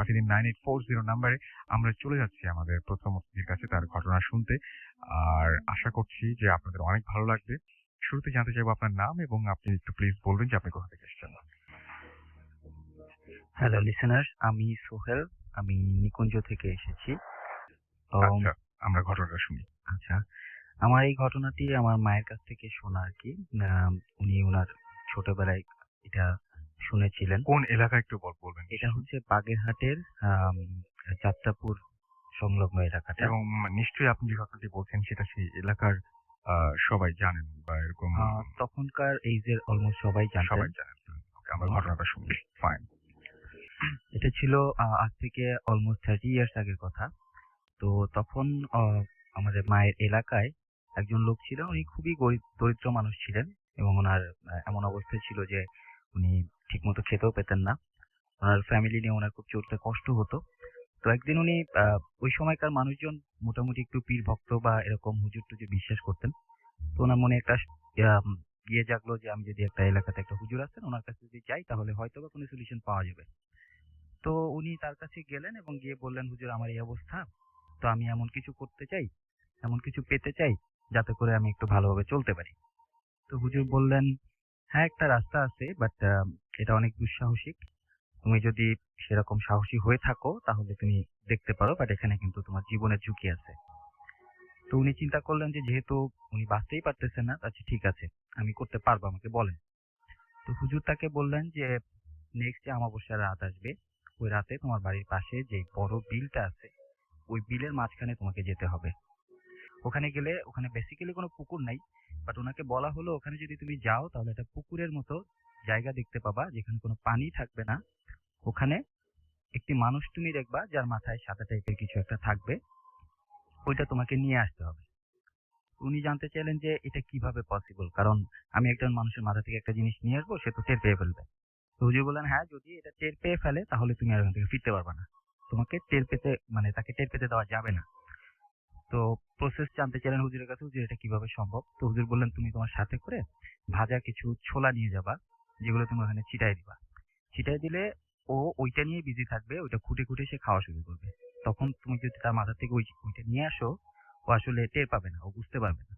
পাঠিয়ে দিন 9840 নাম্বারে। আমরা চলে যাচ্ছি আমাদের প্রথম অতিথির কাছে তার ঘটনা শুনতে। আর আশা করছি যে আপনাদের অনেক ভালো লাগবে। শুরুতে জানতে চাইবো আপনার নাম এবং আপনি একটু প্লিজ বলবেন যে আপনি কোথা থেকে এসেছেন। হ্যালো লিসেনার্স, আমি সোহেল। আমি নিকুঞ্জ থেকে এসেছি। আচ্ছা, আমরা ঘটনাটা শুনি। আচ্ছা, আমার এই ঘটনাটি আমার মায়ের কাছ থেকে শোনা আর কি। উনি ওনার ছোটবেলায় এটা শুনেছিলেন। কোন এলাকা একটু বলবেন? এটা হচ্ছে বাগেরহাটের যাত্রাপুর সংলগ্ন এলাকাটা। এবং নিশ্চয়ই আপনি যে ঘটনাটি বলছেন সেটা সেই এলাকার সবাই জানেন বা এরকম তখনকার এইজের অলমোস্ট সবাই জানতেন। ওকে, আমরা ঘটনাটা শুনি। ফাইন। এটা ছিল আজ থেকে অলমোস্ট 30 ইয়ার্স আগের কথা। তো তখন আমাদের মায়ের এলাকায় একজন লোক ছিলেন। উনি খুবই দরিদ্র মানুষ ছিলেন এবং ওনার এমন অবস্থা ছিল যে উনি ঠিকমতো খেতেও পেতেন না। ওনার ফ্যামিলি নিয়ে ওনার খুব চলতে কষ্ট হতো। তো একদিন উনি ওই সময়কার মানুষজন মোটামুটি একটু পীর ভক্ত বা এরকম হুজুর টুজুর বিশ্বাস করতেন। তো ওনার মনে একটা ইয়ে জাগলো যে আমি যদি একটা এলাকাতে একটা হুজুর আছেন, ওনার কাছে যদি যাই তাহলে হয়তো বা কোনো সলিউশন পাওয়া যাবে। তো উনি তার কাছে গেলেন এবং গিয়ে বললেন, হুজুর আমার এই অবস্থা, তো আমি এমন কিছু করতে চাই, এমন কিছু পেতে চাই যাতে করে আমি একটু ভালোভাবে চলতে পারি। তো হুজুর বললেন, হ্যাঁ একটা রাস্তা আছে, বাট এটা অনেক দুঃসাহসিক। তুমি যদি সেরকম সাহসী হয়ে থাকো তাহলে তুমি দেখতে পারো, বাট এখানে কিন্তু তোমার জীবনের ঝুঁকি আছে। তো উনি চিন্তা করলেন যে যেহেতু উনি বাঁচতেই পারতেছেন না, আচ্ছা ঠিক আছে আমি করতে পারবো, আমাকে বলেন। তো হুজুর তাকে বললেন যে নেক্সট যে অমাবস্যার রাত আসবে, ওই রাতে তোমার বাড়ির পাশে যে বড় বিলটা আছে ওই বিলের মাঝখানে তোমাকে যেতে হবে। ওখানে গেলে ওখানে বেসিক্যালি কোনো পুকুর নাই, বাট ওনাকে বলা হলো ওখানে যদি তুমি যাও তাহলে একটা পুকুরের মতো জায়গা দেখতে পাবা যেখানে কোনো পানি থাকবে না। ওখানে একটি মানুষ তুমি দেখবা যার মাথায় সাদা টাইপের কিছু একটা থাকবে, ওইটা তোমাকে নিয়ে আসতে হবে। উনি জানতে চাইলেন যে এটা কিভাবে পসিবল, কারণ আমি একজন মানুষের মাথা থেকে একটা জিনিস নিয়ে আসবো, সে তো টের পেয়ে ফেলবে। তো হুজুর বললেন, হ্যাঁ যদি এটা টের পেয়ে ফেলে তাহলে তুমি আর ওখান থেকে ফিরতে পারবে না, তোমাকে টের পেতে মানে তাকে টের পেতে দেওয়া যাবে না। তো প্রসেস জানতে চাইলেন হুজুরের কাছে, হুজুর এটা কিভাবে সম্ভব। তো হুজুর বললেন তুমি তোমার সাথে করে ভাজা কিছু ছোলা নিয়ে যাবা, যেগুলো তুমি ওখানে ছিটাই দিবা। ছিটাই দিলে ও ওইটা নিয়ে বিজি থাকবে, ওইটা খুঁটে খুঁটে সে খাওয়া শুরু করবে। তখন তুমি যদি তার মাথা থেকে ওইটা নিয়ে আসো, ও আসলে টের পাবে না, ও বুঝতে পারবে না।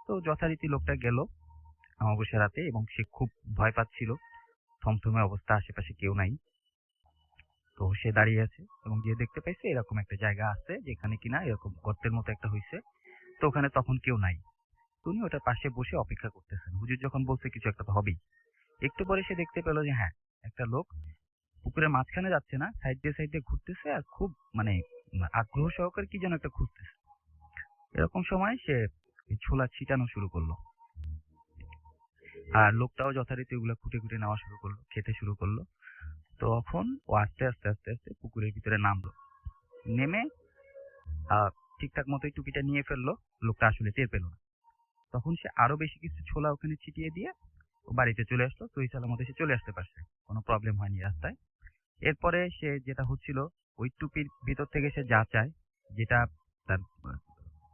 তো যথারীতি লোকটা গেল অমাবস্যা রাতে এবং সে খুব ভয় পাচ্ছিল, থমথমে অবস্থা, আশেপাশে কেউ নাই। তো সে দাঁড়িয়ে আছে এবং গিয়ে দেখতে পাইছে এরকম একটা জায়গা আছে যেখানে কিনা এরকম গর্তের মতো একটা হইছে। তো ওখানে তখন কেউ নাই। উনি ওটার পাশে বসে অপেক্ষা করতেছেন। হুজুর যখন বলছে কিছু একটা তো হবেই। একটু পরে সে দেখতে পেল যে হ্যাঁ, একটা লোক পুকুরের মাঝখানে যাচ্ছে না, সাইড দিয়ে ঘুরতেছে আর খুব মানে আগ্রহ সহকারে কি যেন একটা খুঁজতেছে। এরকম সময় সে ছোলা ছিটানো শুরু করলো। আর লোকটাও যথারীতি ওগুলো খুঁটে খুঁটে নেওয়া শুরু করলো, খেতে শুরু করলো। তখন ও আস্তে আস্তে আস্তে আস্তে পুকুরের ভিতরে নামলো। নেমে আহ ঠিকঠাক মতোই টুপিটা নিয়ে ফেললো। লোকটা আসলে টের পেল না। তখন সে আরো বেশি কিছু ছোলা ওখানে ছিটিয়ে দিয়ে ও বাড়িতে চলে আসলো। সহি সালামতে সে চলে আসতে পারছে, কোনো প্রবলেম হয়নি রাস্তায়। এরপরে সে যেটা হচ্ছিল, ওই টুপির ভিতর থেকে সে যা চায়, যেটা তার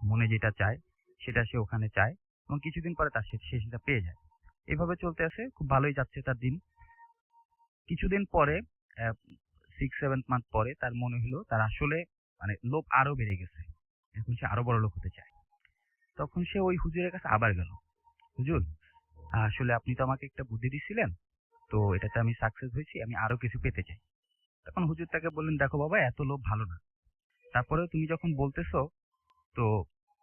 মনে যেটা চায় সেটা সে ওখানে চায় এবং কিছুদিন পরে তার সে সেটা পেয়ে যায়। এভাবে চলতে আসে, খুব ভালোই যাচ্ছে তার দিন। কিছুদিন পরে 6-7 মান্থ পরে তার মনে হলো তার আসলে মানে লোভ আরো বেড়ে গেছে, এখন সে আরো বড় লোক হতে চায়। তখন সে ওই হুজুরের কাছে আবার গেল, হুজুর আসলে আপনি তো আমাকে একটা বুদ্ধি দিছিলেন, তো এটাতে আমি সাকসেস হয়েছি, আমি আরো কিছু পেতে চাই। তখন হুজুর তাকে বললেন, দেখো বাবা এত লোভ ভালো না, তারপরেও তুমি যখন বলতেছো, তো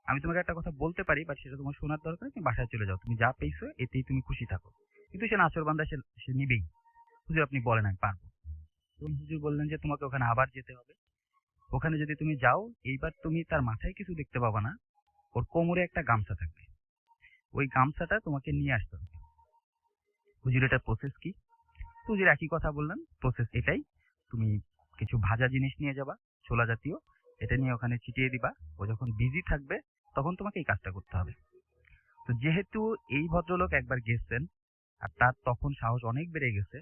আমি তোমাকে একটা কথা বলতে পারি, বাট সেটা তোমার শোনার দরকার, তুমি বাসায় চলে যাও, তুমি যা পেয়েছো এতেই তুমি খুশি থাকো। কিন্তু সে নাছোড়বান্দা, সে নিবেই। হুজুর আপনি বলেন, আমি পারবো। তখন হুজুর বললেন যে তোমাকে ওখানে আবার যেতে হবে। ওখানে যদি তুমি যাও, এইবার তুমি তার মাথায় কিছু দেখতে পাবা না, ওর কোমরে একটা গামছা থাকবে, ওই গামছাটা তোমাকে নিয়ে আসতে হবে। হুজুর এটা প্রসেস কি? হুজুর একই কথা বললেন, প্রসেস এটাই। তুমি কিছু ভাজা জিনিস নিয়ে যাবা, ছোলা জাতীয়, এটা নিয়ে ওখানে ছিটিয়ে দিবা। ও যখন বিজি থাকবে তখন তোমাকে এই কাজটা করতে হবে। তো যেহেতু এই ভদ্রলোক একবার গেছেন আর তার তখন সাহস অনেক বেড়ে গেছে,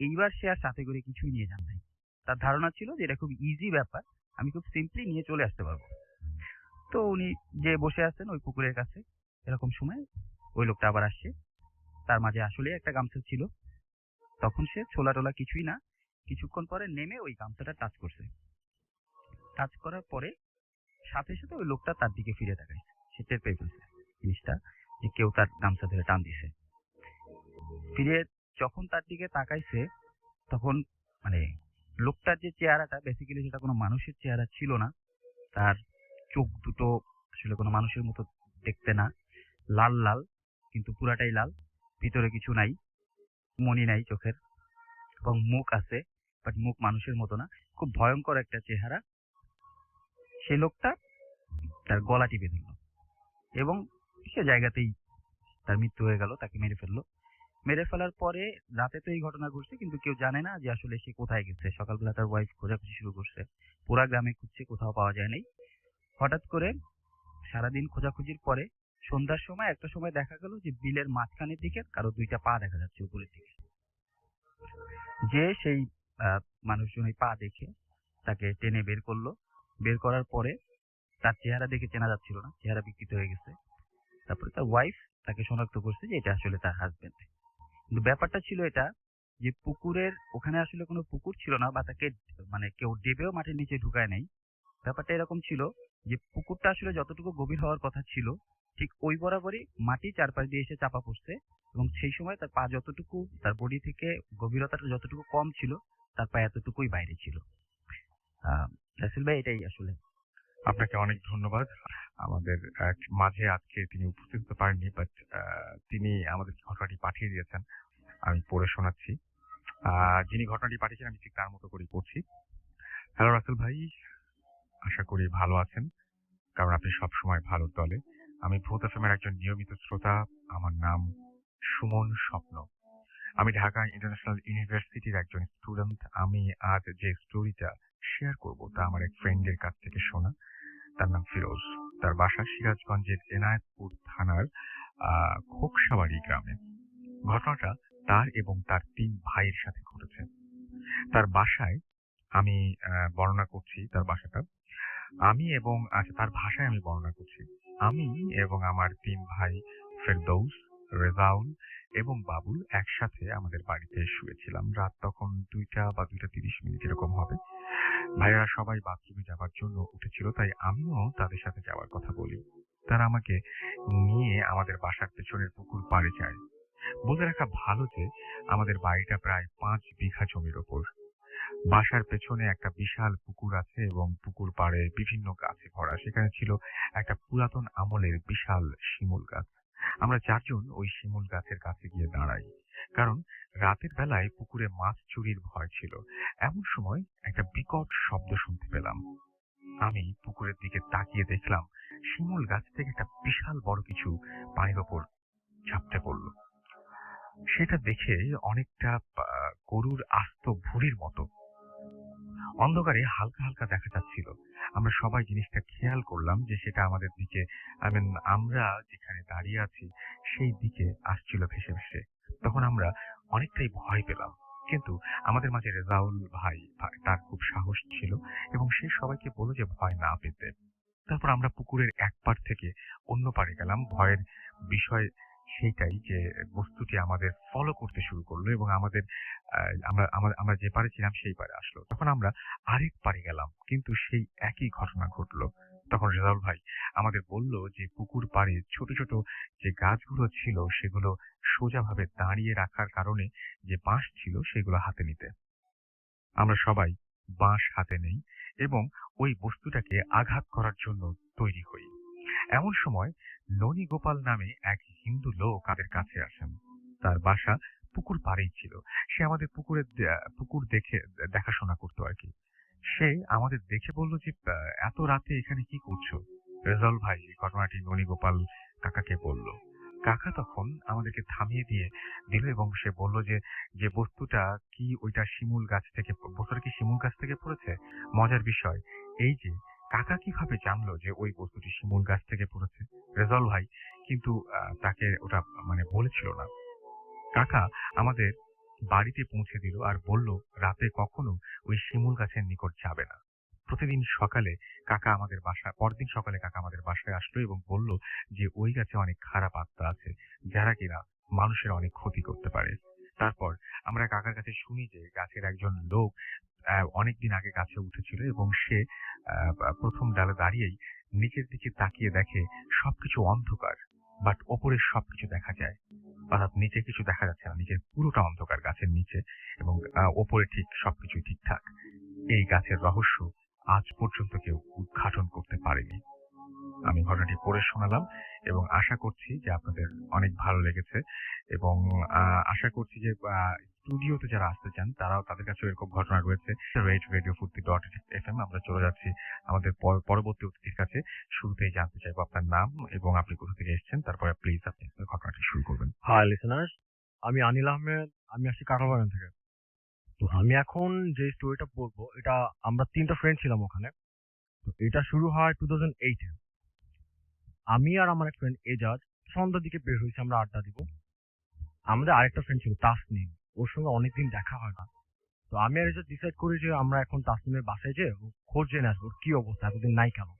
এইবার সে আর সাথে করে কিছুই নিয়ে যান নাই। তার ধারণা ছিল যে এটা খুব ইজি ব্যাপার, আমি খুব সিম্পলি নিয়ে চলে আসতে পারবো। তো উনি যে বসে আছেন ওই পুকুরের কাছে, এরকম সময় ওই লোকটা আবার আসছে। তার মাঝে আসলে একটা গামছা ছিল। তখন সে ছোলা টোলা কিছুই না, কিছুক্ষণ পরে নেমে ওই গামছাটা টাচ করছে। টাচ করার পরে সাথে সাথে ওই লোকটা তার দিকে ফিরে তাকাইছে। সে টের পেয়ে ফেলছে জিনিসটা, যে কেউ তার গামছা ধরে টান দিছে। ফিরে যখন তার দিকে তাকাইছে, তখন মানে লোকটার যে চেহারাটা, বেসিক্যালি সেটা কোনো মানুষের চেহারা ছিল না। তার চোখ দুটো আসলে কোনো মানুষের মতো দেখতে না, লাল লাল, কিন্তু পুরাটাই লাল, ভিতরে কিছু নাই, মনি নাই চোখের, এবং মুখ আছে, বাট মুখ মানুষের মতো না। খুব ভয়ঙ্কর একটা চেহারা। সে লোকটা তার গলা টিপে ধরল এবং সে জায়গাতেই তার মৃত্যু হয়ে গেল। তাকে মেরে ফেললো। মেরে ফেলার পরে রাতে তো এই ঘটনা ঘটছে, কিন্তু কেউ জানে না যে আসলে সে কোথায় গেছে। সকালবেলা তার ওয়াইফ খোঁজাখুঁজি শুরু করছে, পুরা গ্রামে খুঁজছে, কোথাও পাওয়া যায় নাই। হঠাৎ করে সারাদিন খোঁজাখুঁজির পরে সন্ধ্যার সময় একটা সময় দেখা গেল যে বিলের মাঝখানের দিকে কারো দুইটা পা দেখা যাচ্ছে উপরের দিকে। যে সেই আহ, মানুষজন ওই পা দেখে তাকে টেনে বের করলো। বের করার পরে তার চেহারা দেখে চেনা যাচ্ছিল না, চেহারা বিকৃত হয়ে গেছে। তারপরে তার ওয়াইফ তাকে শনাক্ত করছে যে এটা আসলে তার হাজবেন্ড। কিন্তু ব্যাপারটা ছিল এটা, যে পুকুরের ওখানে আসলে কোনো পুকুর ছিল না, বা তাকে মানে কেউ ডেবেও মাটির নিচে ঢুকায় নাই। ব্যাপারটা এরকম ছিল যে পুকুরটা আসলে যতটুকু গভীর হওয়ার কথা ছিল, ঠিক ওই বরাবরই মাটি চারপাশ দিয়ে এসে চাপা পড়ছে, এবং সেই সময় তার পা যতটুকু, তার বডি থেকে গভীরতাটা যতটুকু কম ছিল, তার পা এতটুকুই বাইরে ছিল। আহ রাসেল ভাই, এটাই আসলে। আপনাকে অনেক ধন্যবাদ। আমাদের মাঝে আজকে তিনি উপস্থিত হতে পারেননি, বাট তিনি আমাদের ঘটনাটি পাঠিয়ে দিয়েছেন। আমি পড়ে শোনাচ্ছি। যিনি ঘটনাটি পাঠিয়েছেন আমি ঠিক তার মতো করেই পড়ছি। হ্যালো রাসেল ভাই, আশা করি ভালো আছেন, কারণ আপনি সবসময় ভালোর দলে। আমি ভূত এফএমের একজন নিয়মিত শ্রোতা। আমার নাম সুমন স্বপ্ন। আমি ঢাকা ইন্টারন্যাশনাল ইউনিভার্সিটির একজন স্টুডেন্ট। আমি আজ যে স্টোরিটা শেয়ার করব তা আমার এক ফ্রেন্ডের কাছ থেকে শোনা। তার নাম ফিরোজ। তার বাসা সিরাজগঞ্জের এনায়েতপুর থানার খোকসাবাড়ি গ্রামে। ঘটনাটা তার এবং তার ৩ ভাইয়ের সাথে ঘটেছে। তার বাসায় আমি বর্ণনা করছি তার বাসাটা। তার ভাষায় আমি বর্ণনা করছি। আমি এবং আমার ৩ ভাই ফেরদৌস, রেজাউল এবং বাবুল একসাথে আমাদের বাড়িতে শুয়েছিলাম। রাত তখন ২টা বা ২টা ৩০ এরকম হবে। ভাইয়েরা সবাই বাথরুমে যাবার জন্য উঠেছিল, তাই আমিও তাদের সাথে যাওয়ার কথা বলি। তারা আমাকে নিয়ে আমাদের বাসার পেছনের পুকুর পাড়ে যায়। বলে রাখা ভালো যে আমাদের বাড়িটা প্রায় ৫ বিঘা জমির ওপর। বাসার পেছনে একটা বিশাল পুকুর আছে এবং পুকুর পাড়ে বিভিন্ন গাছে ভরা। সেখানে ছিল একটা পুরাতন আমলের বিশাল শিমুল গাছ। আমরা ৪ জন ওই শিমুল গাছের কাছে গিয়ে দাঁড়াই, কারণ রাতের বেলায় পুকুরে মাছ চুরির ভয় ছিল। এমন সময় একটা বিকট শব্দ শুনতে পেলাম। আমি পুকুরের দিকে তাকিয়ে দেখলাম শিমুল গাছ থেকে একটা বিশাল বড় কিছু পানির ওপর ঝাপটে পড়লো। সেটা দেখে অনেকটা গরুর আস্ত ভুঁড়ির মতো অন্ধকারে হালকা হালকা দেখা যাচ্ছিল। আমরা সবাই জিনিসটা খেয়াল করলাম যে সেটা আমাদের দিকে, আমরা যেখানে দাঁড়িয়ে আছি সেই দিকে আসছিল ভেসে ভেসে। তখন আমরা অনেকটাই ভয় পেলাম, কিন্তু আমাদের মাঝে রেজাউল তার খুব সাহস ছিল এবং সে সবাইকে বলল যে ভয় না পেতে। তারপর আমরা পুকুরের এক পাড় থেকে অন্য পাড়ে গেলাম। ভয়ের বিষয় সেইটাই যে বস্তুটি আমাদের ফলো করতে শুরু করলো এবং আমাদের আমরা যে পাড়ে ছিলাম সেই পাড়ে আসলো। তখন আমরা আরেক পাড়ে গেলাম, কিন্তু সেই একই ঘটনা ঘটলো। তখন রেজাউল ভাই আমাদের বলল যে পুকুর পাড়ে ছোট ছোট যে গাছগুলো ছিল সেগুলো সোজাভাবে দাঁড়িয়ে রাখার কারণে যে বাঁশ ছিল সেগুলো হাতে নিতে। আমরা সবাই বাঁশ হাতে নেই এবং ওই বস্তুটাকে আঘাত করার জন্য তৈরি হই। এমন সময় ননী গোপাল নামে এক হিন্দু লোক আমাদের কাছে আসেন। তার বাসা পুকুর পাড়েই ছিল। সে আমাদের পুকুর দেখাশোনা করতো আর কি। সে আমাদের দেখে বলল যে এত রাতে এখানে কি করছো? রেজাউল ভাই এই ঘটনাটি ননী গোপাল কাকাকে বলল। কাকা তখন আমাদেরকে থামিয়ে দিয়ে দিল এবং সে বলল যে যে বস্তুটা কি ওইটা বস্তুটা কি শিমুল গাছ থেকে পড়েছে। মজার বিষয় এই যে কাকা কিভাবে জানলো যে ওই বস্তুটি শিমুল গাছ থেকে পড়েছে? রেজাউল ভাই কিন্তু তাকে ওটা বলেছিল না। কাকা আমাদের বাড়িতে পৌঁছে দিল আর বলল রাতে কখনো ওই শিমুল গাছের নিকট যাবে না। পরদিন সকালে কাকা আমাদের বাসায় আসলো এবং বলল যে ওই গাছে অনেক খারাপ আত্মা আছে, যারা কিনা মানুষের অনেক ক্ষতি করতে পারে। তারপর আমরা কাকার কাছে শুনি যে গাছের একজন লোক অনেকদিন আগে গাছে উঠেছিল এবং সে প্রথম ডালে দাঁড়িয়েই নিচের দিকে তাকিয়ে দেখে সবকিছু অন্ধকার, বাট ওপরের সবকিছু দেখা যায়। অর্থাৎ নিচে কিছু দেখা যাচ্ছে না, নিচের পুরোটা অন্ধকার গাছের নিচে, এবং ওপরে ঠিক সবকিছুই ঠিকঠাক। এই গাছের রহস্য আজ পর্যন্ত কেউ উদ্ঘাটন করতে পারেনি। আমি ঘটনাটি পড়ে শোনালাম এবং আশা করছি যে আপনাদের অনেক ভালো লেগেছে, এবং আশা করছি যে স্টুডিওতে যারা আসতে চান তারাও, তাদের কাছেও এরকম ঘটনা রয়েছে। রেডিও40.fm আমরা চলে যাচ্ছি আমাদের পরবর্তী অতিথির কাছে। শুরুতেই জানতে চাইবো আপনার নাম এবং আপনি কোথা থেকে এসেছেন, তারপরে প্লিজ আপনি আপনার ঘটনাটি শুরু করবেন। হাই লিসেনার্স, আমি আনিল আহমেদ। আমি আসছি কাঁঠালবাগান থেকে। তো আমি এখন যে স্টোরিটা বলবো, এটা আমরা 3টা ফ্রেন্ড ছিলাম ওখানে। তো এটা শুরু হয় 2008-এ। আমি আর আমার এক ফ্রেন্ড এজাজ সন্ধ্যার দিকে বের হয়েছি আমরা আড্ডা দিব। আমাদের আরেকটা ফ্রেন্ড ছিল তাসনিম, ওর সঙ্গে অনেকদিন দেখা হয় না। তো আমি আর এজাজ ডিসাইড করি যে আমরা এখন তাসনিমের বাসায় যে খোঁজ জেনে আসবো ওর কি অবস্থা, এতদিন নাই কেন।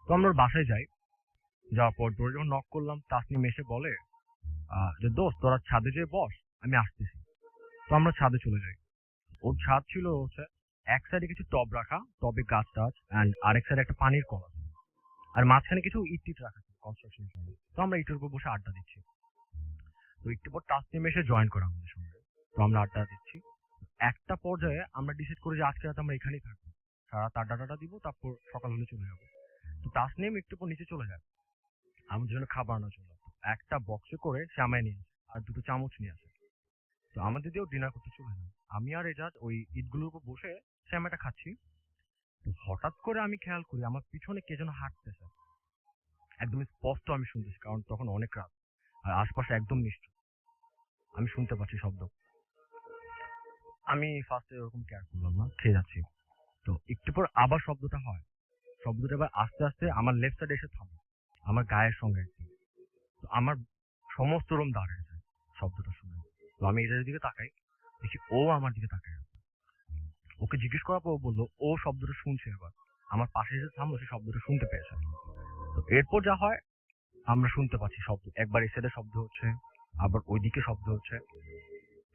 তো আমরা ওর বাসায় যাই। যাওয়ার পর ডোরে যখন নক করলাম, তাসনিম এসে বলে যে দোস্ত তোরা ছাদে যেয়ে বস, আমি আসতেছি। তো আমরা ছাদে চলে যাই। ওর ছাদ ছিল হচ্ছে এক সাইডে কিছু টব রাখা, টবে গাছ টাছ, অ্যান্ড আরেক সাইডে একটা পানির কল আছে। আর মাঝখানে কিছু ইট টিট রাখা ছিল কনস্ট্রাকশনের জন্য। তো আমরা ইটের উপর বসে আড্ডা দিচ্ছি। তো একটু পর তাসনিম এসে জয়েন করে আমাদের সঙ্গে। তো আমরা আড্ডা দিচ্ছি। একটা পর্যায়ে আমরা ডিসাইড করি যে আজকে রাতে আমরা এখানেই থাকবো, সারা রাত আড্ডা টাড্ডা দিব, তারপর সকাল হলে চলে যাবো। তো তাসনিম একটু পর নিচে চলে যায়, আমাদের জন্য খাবার আনার জন্য। একটা বক্সে করে শ্যামাই নিয়ে আসে আর দুটো চামচ নিয়ে আসে। তো আমাদের দিয়েও ডিনার করতে চলে যায়। আমি আর এজাজ ওই ইটগুলোর উপর বসে শ্যামাটা খাচ্ছি। তো হঠাৎ করে আমি খেয়াল করি আমার পিছনে কে যেন হাঁটতেছে। একদম স্পষ্ট আমি শুনতেছি, কারণ তখন অনেক রাত আর আশপাশে একদম নিশ্চুপ। আমি শুনতে পাচ্ছি শব্দ। আমি ফার্স্টে এরকম কেয়ার করলাম না, খেয়ে যাচ্ছি। তো একটু পর আবার শব্দটা হয়। শব্দটা এবার আস্তে আস্তে আমার লেফট সাইডে এসে থামে, আমার গায়ের সঙ্গে একদম। তো আমার সমস্ত রুম দাঁড়িয়ে যায় শব্দটা শুনে। তো আমি এটার দিকে তাকাই, দেখি ও আমার দিকে তাকায় আছে। ওকে জিজ্ঞেস করার পর ও বললো ও শব্দটা শুনছে। এবার আমার পাশে এসে থামলো, সে শব্দটা শুনতে পেয়েছে। তো এরপর যা হয়, আমরা শুনতে পাচ্ছি শব্দ, একবার এই সাইডে শব্দ হচ্ছে, আবার ওইদিকে শব্দ হচ্ছে।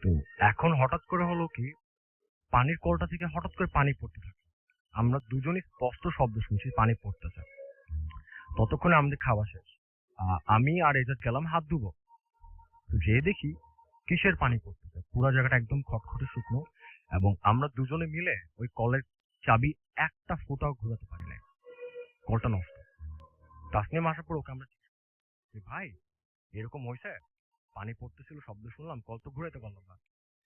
তো এখন হঠাৎ করে হলো কি, পানির কলটা থেকে হঠাৎ করে পানি পড়তে থাকে। আমরা দুজনই স্পষ্ট শব্দ শুনছি পানি পড়তেছে। ততক্ষণে আমাদের খাওয়া শেষ। আমি আর এজাজ গেলাম হাত ধুবো। তো যেয়ে দেখি কিসের পানি পড়তেছে, পুরো জায়গাটা একদম খটখটে শুকনো, এবং আমরা দুজনে মিলে ওই কলের চাবি একটা ফোঁটাও ঘোরাতে পারি নাই। কলটা নষ্ট। তাসনিম আসার পর ওকে আমরা জিজ্ঞেস করি, যে ভাই এরকম হয়েছে, পানি পড়তেছিল, শব্দ শুনলাম, কল তো ঘুরাইতে পারলাম না।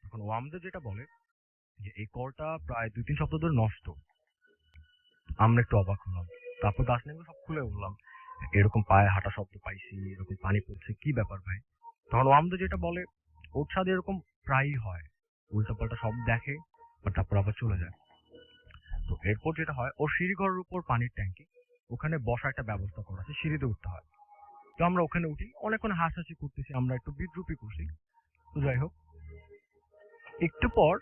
তখন ও আমাদের যেটা বলে যে এই কলটা প্রায় 2-3 সপ্তাহ ধরে নষ্ট। আমরা একটু অবাক হলাম। তারপর তাসনিমকে সব খুলে বললাম, এরকম পায়ে হাঁটা শব্দ পাইছি, এরকম পানি পড়ছে, কি ব্যাপার ভাই। তখন ও আমাদের যেটা বলে, ওর ছাদে এরকম প্রায়ই হয়, উল্টা পাল্টা সব দেখে, বাট তারপর আবার চলে যায়। তো এরপর যেটা হয়, ওর সিঁড়ি ঘরের উপর পানির ট্যাঙ্কি, ওখানে বসার একটা ব্যবস্থা করা আছে, সিঁড়িতে উঠতে হয়। তো আমরা ওখানে উঠি, অনেকক্ষণ হাসাহাসি করতেছি, আমরা একটু বিদ্রুপই করছি। তো যাই হোক, একটু পর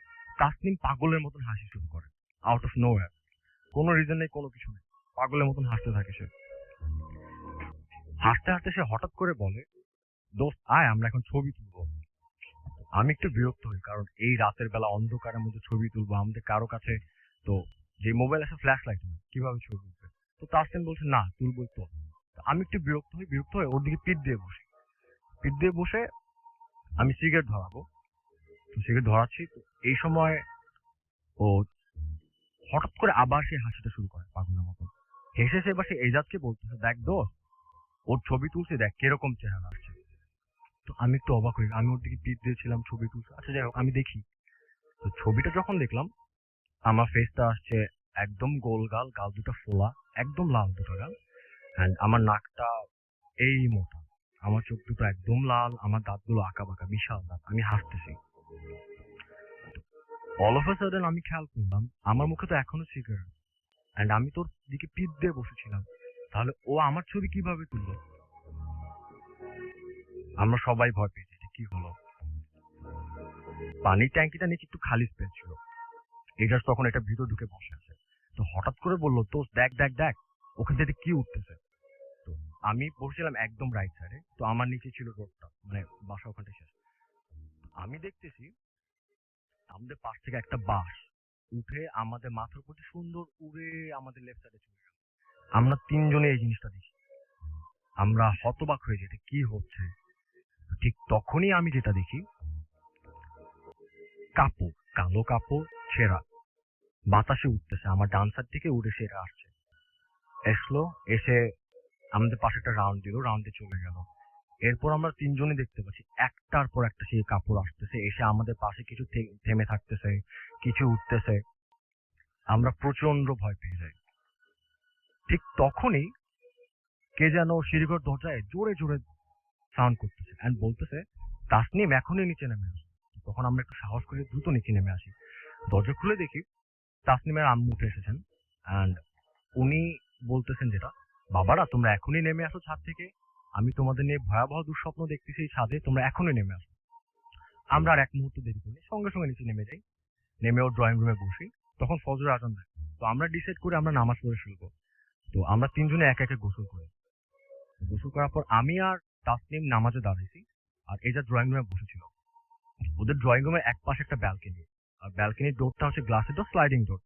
তাসনিম পাগলের মতন হাসি শুরু করে, আউট অফ নো ওয়্যার। কোনো রিজন নেই, কোনো কিছু নেই, পাগলের মতন হাসতে থাকে সে। হাসতে হাসতে সে হঠাৎ করে বলে, দোস্ত আয় আমরা এখন ছবি তুলবো। আমি একটু বিরক্ত হই, কারণ এই রাতের বেলা অন্ধকারের মধ্যে ছবি তুলবো, আমাদের কারো কাছে তো যে মোবাইল আছে ফ্ল্যাশ লাইট নেই, কিভাবে ছবি তুলবে। তো তাসনিম বলছে না তুলবই তো। আমি একটু বিরক্ত হয়ে ওর দিকে পিঠ দিয়ে বসি। পিঠ দিয়ে বসে আমি সিগারেট ধরাবো। তো সিগারেট ধরাচ্ছি, তো এই সময় ও হঠাৎ করে আবার সেই হাসিটা শুরু করে পাগলের মতো। হেসে সে এবার সে এজাজকে বলতেছে, দেখ দোস্ত ওর ছবি তুলছে, দেখ কিরকম চেহারা আসছে। তো আমি একটু অবাক হই, আমি ওর দিকে পিঠ দিয়েছিলাম, ছবি তুলছে, আচ্ছা যাই হোক আমি দেখি। তো ছবিটা যখন দেখলাম, আমার ফেসটা আসছে একদম গোল গাল, গাল দুটো ফোলা, একদম লাল দুটো গাল, অ্যান্ড আমার নাকটা এই মোটা, আমার চোখ দুটো একদম লাল, আমার দাঁতগুলো আঁকা বাঁকা, বিশাল দাঁত, আমি হাসতেছি। অল অফ আ সাডেন আমি খেয়াল করলাম আমার মুখে তো এখনো সিগারেট, অ্যান্ড আমি তোর দিকে পিঠ দিয়ে বসেছিলাম, তাহলে ও আমার ছবি কিভাবে তুললো। আমরা সবাই ভয় পেয়েছি, এটা কি হলো। পানির ট্যাঙ্কিটা নিচে একটু খালি স্পেস ছিল, এজাজ তখন এটা ভিতর ঢুকে বসে আছে। তো হঠাৎ করে বললো, তো দেখ দেখ দেখ ওখান থেকে কি উঠতেছে। তো আমি বসছিলাম একদম রাইট সাইডে, তো আমার নিচে ছিল রোডটা, মানে বাসা ওখানটা শেষ। আমি দেখতেছি আমাদের পাশ থেকে একটা বাস উঠে আমাদের মাথার উপর দিয়ে সুন্দর উড়ে আমাদের লেফট সাইডে চলে গেল। আমরা তিনজনে এই জিনিসটা দেখি, আমরা হতবাক হয়ে যাই, এটা কি হচ্ছে। ঠিক তখনই আমি যেটা দেখি, কাপড়, কালো কাপড় ছেঁড়া বাতাসে উঠতেছে, আমার ডান সাইড থেকে উড়ে সেটা আসছে, এসলো, এসে আমাদের পাশে একটা রাউন্ড দিল, রাউন্ডে চলে গেল। এরপর আমরা তিনজনই দেখতে পাচ্ছি একটার পর একটা সেই কাপড় আসতেছে, এসে আমাদের পাশে কিছু থেমে থাকতেছে, কিছু উঠতেছে। আমরা প্রচন্ড ভয় পেয়ে যাই। ঠিক তখনই কে যেন সিঁড়িঘর দরজায় জোরে জোরে সাউন্ড করতেছে এন্ড বলতেছে, তাসনিম এখনই নিচে নেমে আসো। তখন আমরা একটু সাহস করে দ্রুত নিচে নেমে আসি। দরজা খুলে দেখি তাসনিমের আম্মু উঠে এসেছেন এন্ড উনি বলতেছেন যেটা, বাবারা তোমরা এখনই নেমে আসো ছাদ থেকে, আমি তোমাদের নিয়ে ভয়াবহ দুঃস্বপ্ন দেখতেছি এই ছাদে, তোমরা এখনই নেমে আসো। আমরা আর এক মুহূর্ত দেরি করি, সঙ্গে সঙ্গে নিচে নেমে যাই, নেমে ওর ড্রয়িং রুমে বসি। তখন ফজর আজান দেয়, তো আমরা ডিসাইড করে আমরা নামাজ পড়ে ফেলবো। তো আমরা তিনজনে একে একে গোসল করি। গোসল করার পর আমি আর তাসনিম নামাজে দাঁড়িয়েছি, আর এই যা ড্রয়িং রুমে বসেছিল। ওদের ড্রয়িং রুমের এক পাশে একটা ব্যালকনি, আর ব্যালকনির ডোরটা হচ্ছে গ্লাসের ডোর, স্লাইডিং ডোর।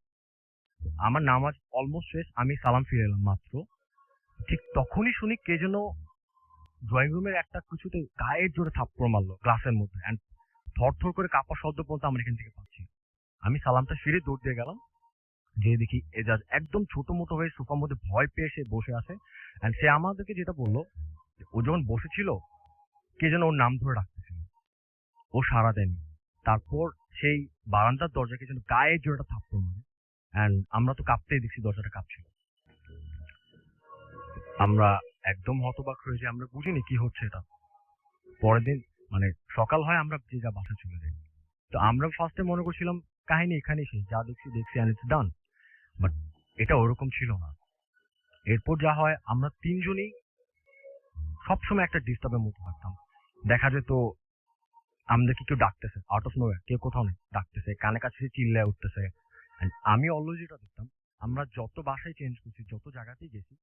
আমার নামাজ অলমোস্ট শেষ, আমি সালাম ফিরে এলাম মাত্র, ঠিক তখনই শুনি কে যেন ড্রয়িং রুমের একটা কিছুতে গায়ের জোরে থাপ্পড় মারলো গ্লাসের মধ্যে, এন্ড থর থর করে কাঁপা শব্দ পর্যন্ত আমরা এখান থেকে পাচ্ছি। আমি সালামটা ফিরে দৌড় দিয়ে গেলাম, যে দেখি এজাজ একদম ছোট মোটো হয়ে সোফার মধ্যে ভয় পেয়ে সে বসে আছে। এন্ড সে আমাদেরকে যেটা বললো, ও যখন বসেছিল কে যেন ওর নাম ধরে ডাকতেছিল, ও সাড়া দেয়নি। তারপর সেই বারান্দার দরজাকে যেন গায়ে জোরে একটা থাপ্পড় মারে, এন্ড আমরা তো কাঁপতেই দেখছি দরজাটা কাঁপছিল। আমরা একদম হতবাক হয়ে যাই, আমরা বুঝিনি কি হচ্ছে এটা। পরের দিন মানে সকাল হয়, আমরা যে যা বাসা চলে যাই। তো আমরা ফার্স্টে মনে করছিলাম কাহিনী এখানেই শেষ, যা দেখছি দেখছি এন্ড ইটস ডান, বাট এটা ওরকম ছিল না। এরপর যা হয়, আমরা তিনজনই সবসময় একটা ডিস্টার্বের মধ্যে থাকতাম। দেখা যেত আমাদেরকে কেউ ডাকতেছে আউট অফ নোওয়্যার, কেউ কোথাও নেই, ডাকতেছে, কানে কাছে চিল্লায় উঠতেছে। And আমি অলওয়েজ যেটা দেখতাম, আমরা যত বাসায় চেঞ্জ করছি, যত জায়গাতেই গেছি,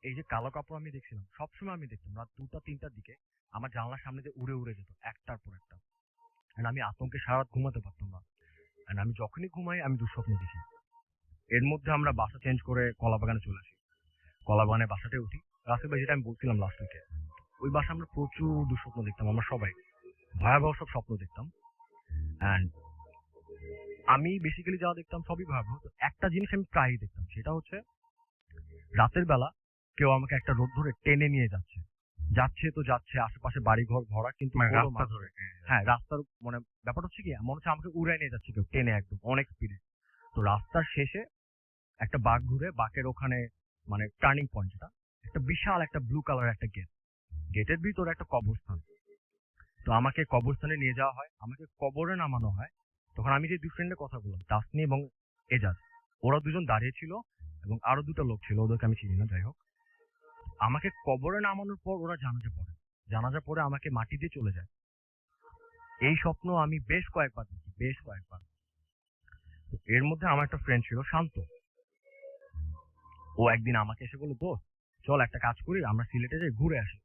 এই যে কালো কাপড় আমি দেখছিলাম, সবসময় আমি দেখতাম রাত 2টা 3টার দিকে আমার জানলার সামনে দিয়ে উড়ে উড়ে যেত একটার পর একটা। And আমি আতঙ্কে সারা রাত ঘুমাতে পারতাম না। And আমি যখনই ঘুমাই আমি দুঃস্বপ্ন দেখি। এর মধ্যে আমরা বাসা চেঞ্জ করে কলাবাগানে চলে আসি। কলাবাগানে বাসাতে উঠি, রাসেল ভাই যেটা আমি বলছিলাম লাস্ট উইকে, ওই বাসা আমরা প্রচুর দুঃস্বপ্ন দেখতাম, আমরা সবাই ভয়াবহ সব স্বপ্ন দেখতাম। অ্যান্ড আমি বেসিক্যালি যা দেখতাম সবই ভয়াবহ। তো একটা জিনিস আমি প্রায়ই দেখতাম, সেটা হচ্ছে রাতের বেলা কেউ আমাকে একটা রোড ধরে টেনে নিয়ে যাচ্ছে, যাচ্ছে তো যাচ্ছে, আশেপাশে বাড়ি ঘর ভরা, কিন্তু মানে কোনো রাস্তা মানুষ ধরে নেই। হ্যাঁ, রাস্তার মানে ব্যাপারটা হচ্ছে কি, মনে হচ্ছে আমাকে উড়াই নিয়ে যাচ্ছে কেউ টেনে, একদম অনেক স্পিডে। তো রাস্তার শেষে একটা বাঁক ঘুরে, বাঁকের ওখানে মানে টার্নিং পয়েন্ট, যেটা একটা বিশাল একটা ব্লু কালার একটা গেট, গেটের ভিতরে একটা কবরস্থান। তো আমাকে কবরস্থানে নিয়ে যাওয়া হয়, আমাকে কবরে নামানো হয়। তখন আমি যে দুই ফ্রেন্ডের কথা বললাম, তাসনি এবং এজাজ, ওরা দুজন দাঁড়িয়ে ছিল এবং আরো দুটো লোক ছিল, ওদেরকে আমি চিনি না, যাই হোক। আমাকে কবরে নামানোর পর ওরা জানাজা পড়ে, জানাজা পড়ে আমাকে মাটি দিয়ে চলে যায়। এই স্বপ্ন আমি বেশ কয়েকবার দেখি, বেশ কয়েকবার। তো এর মধ্যে আমার একটা ফ্রেন্ড ছিল শান্ত, ও একদিন আমাকে এসে বললো, দোস্ত চল একটা কাজ করি, আমরা সিলেটে যাই, ঘুরে আসি।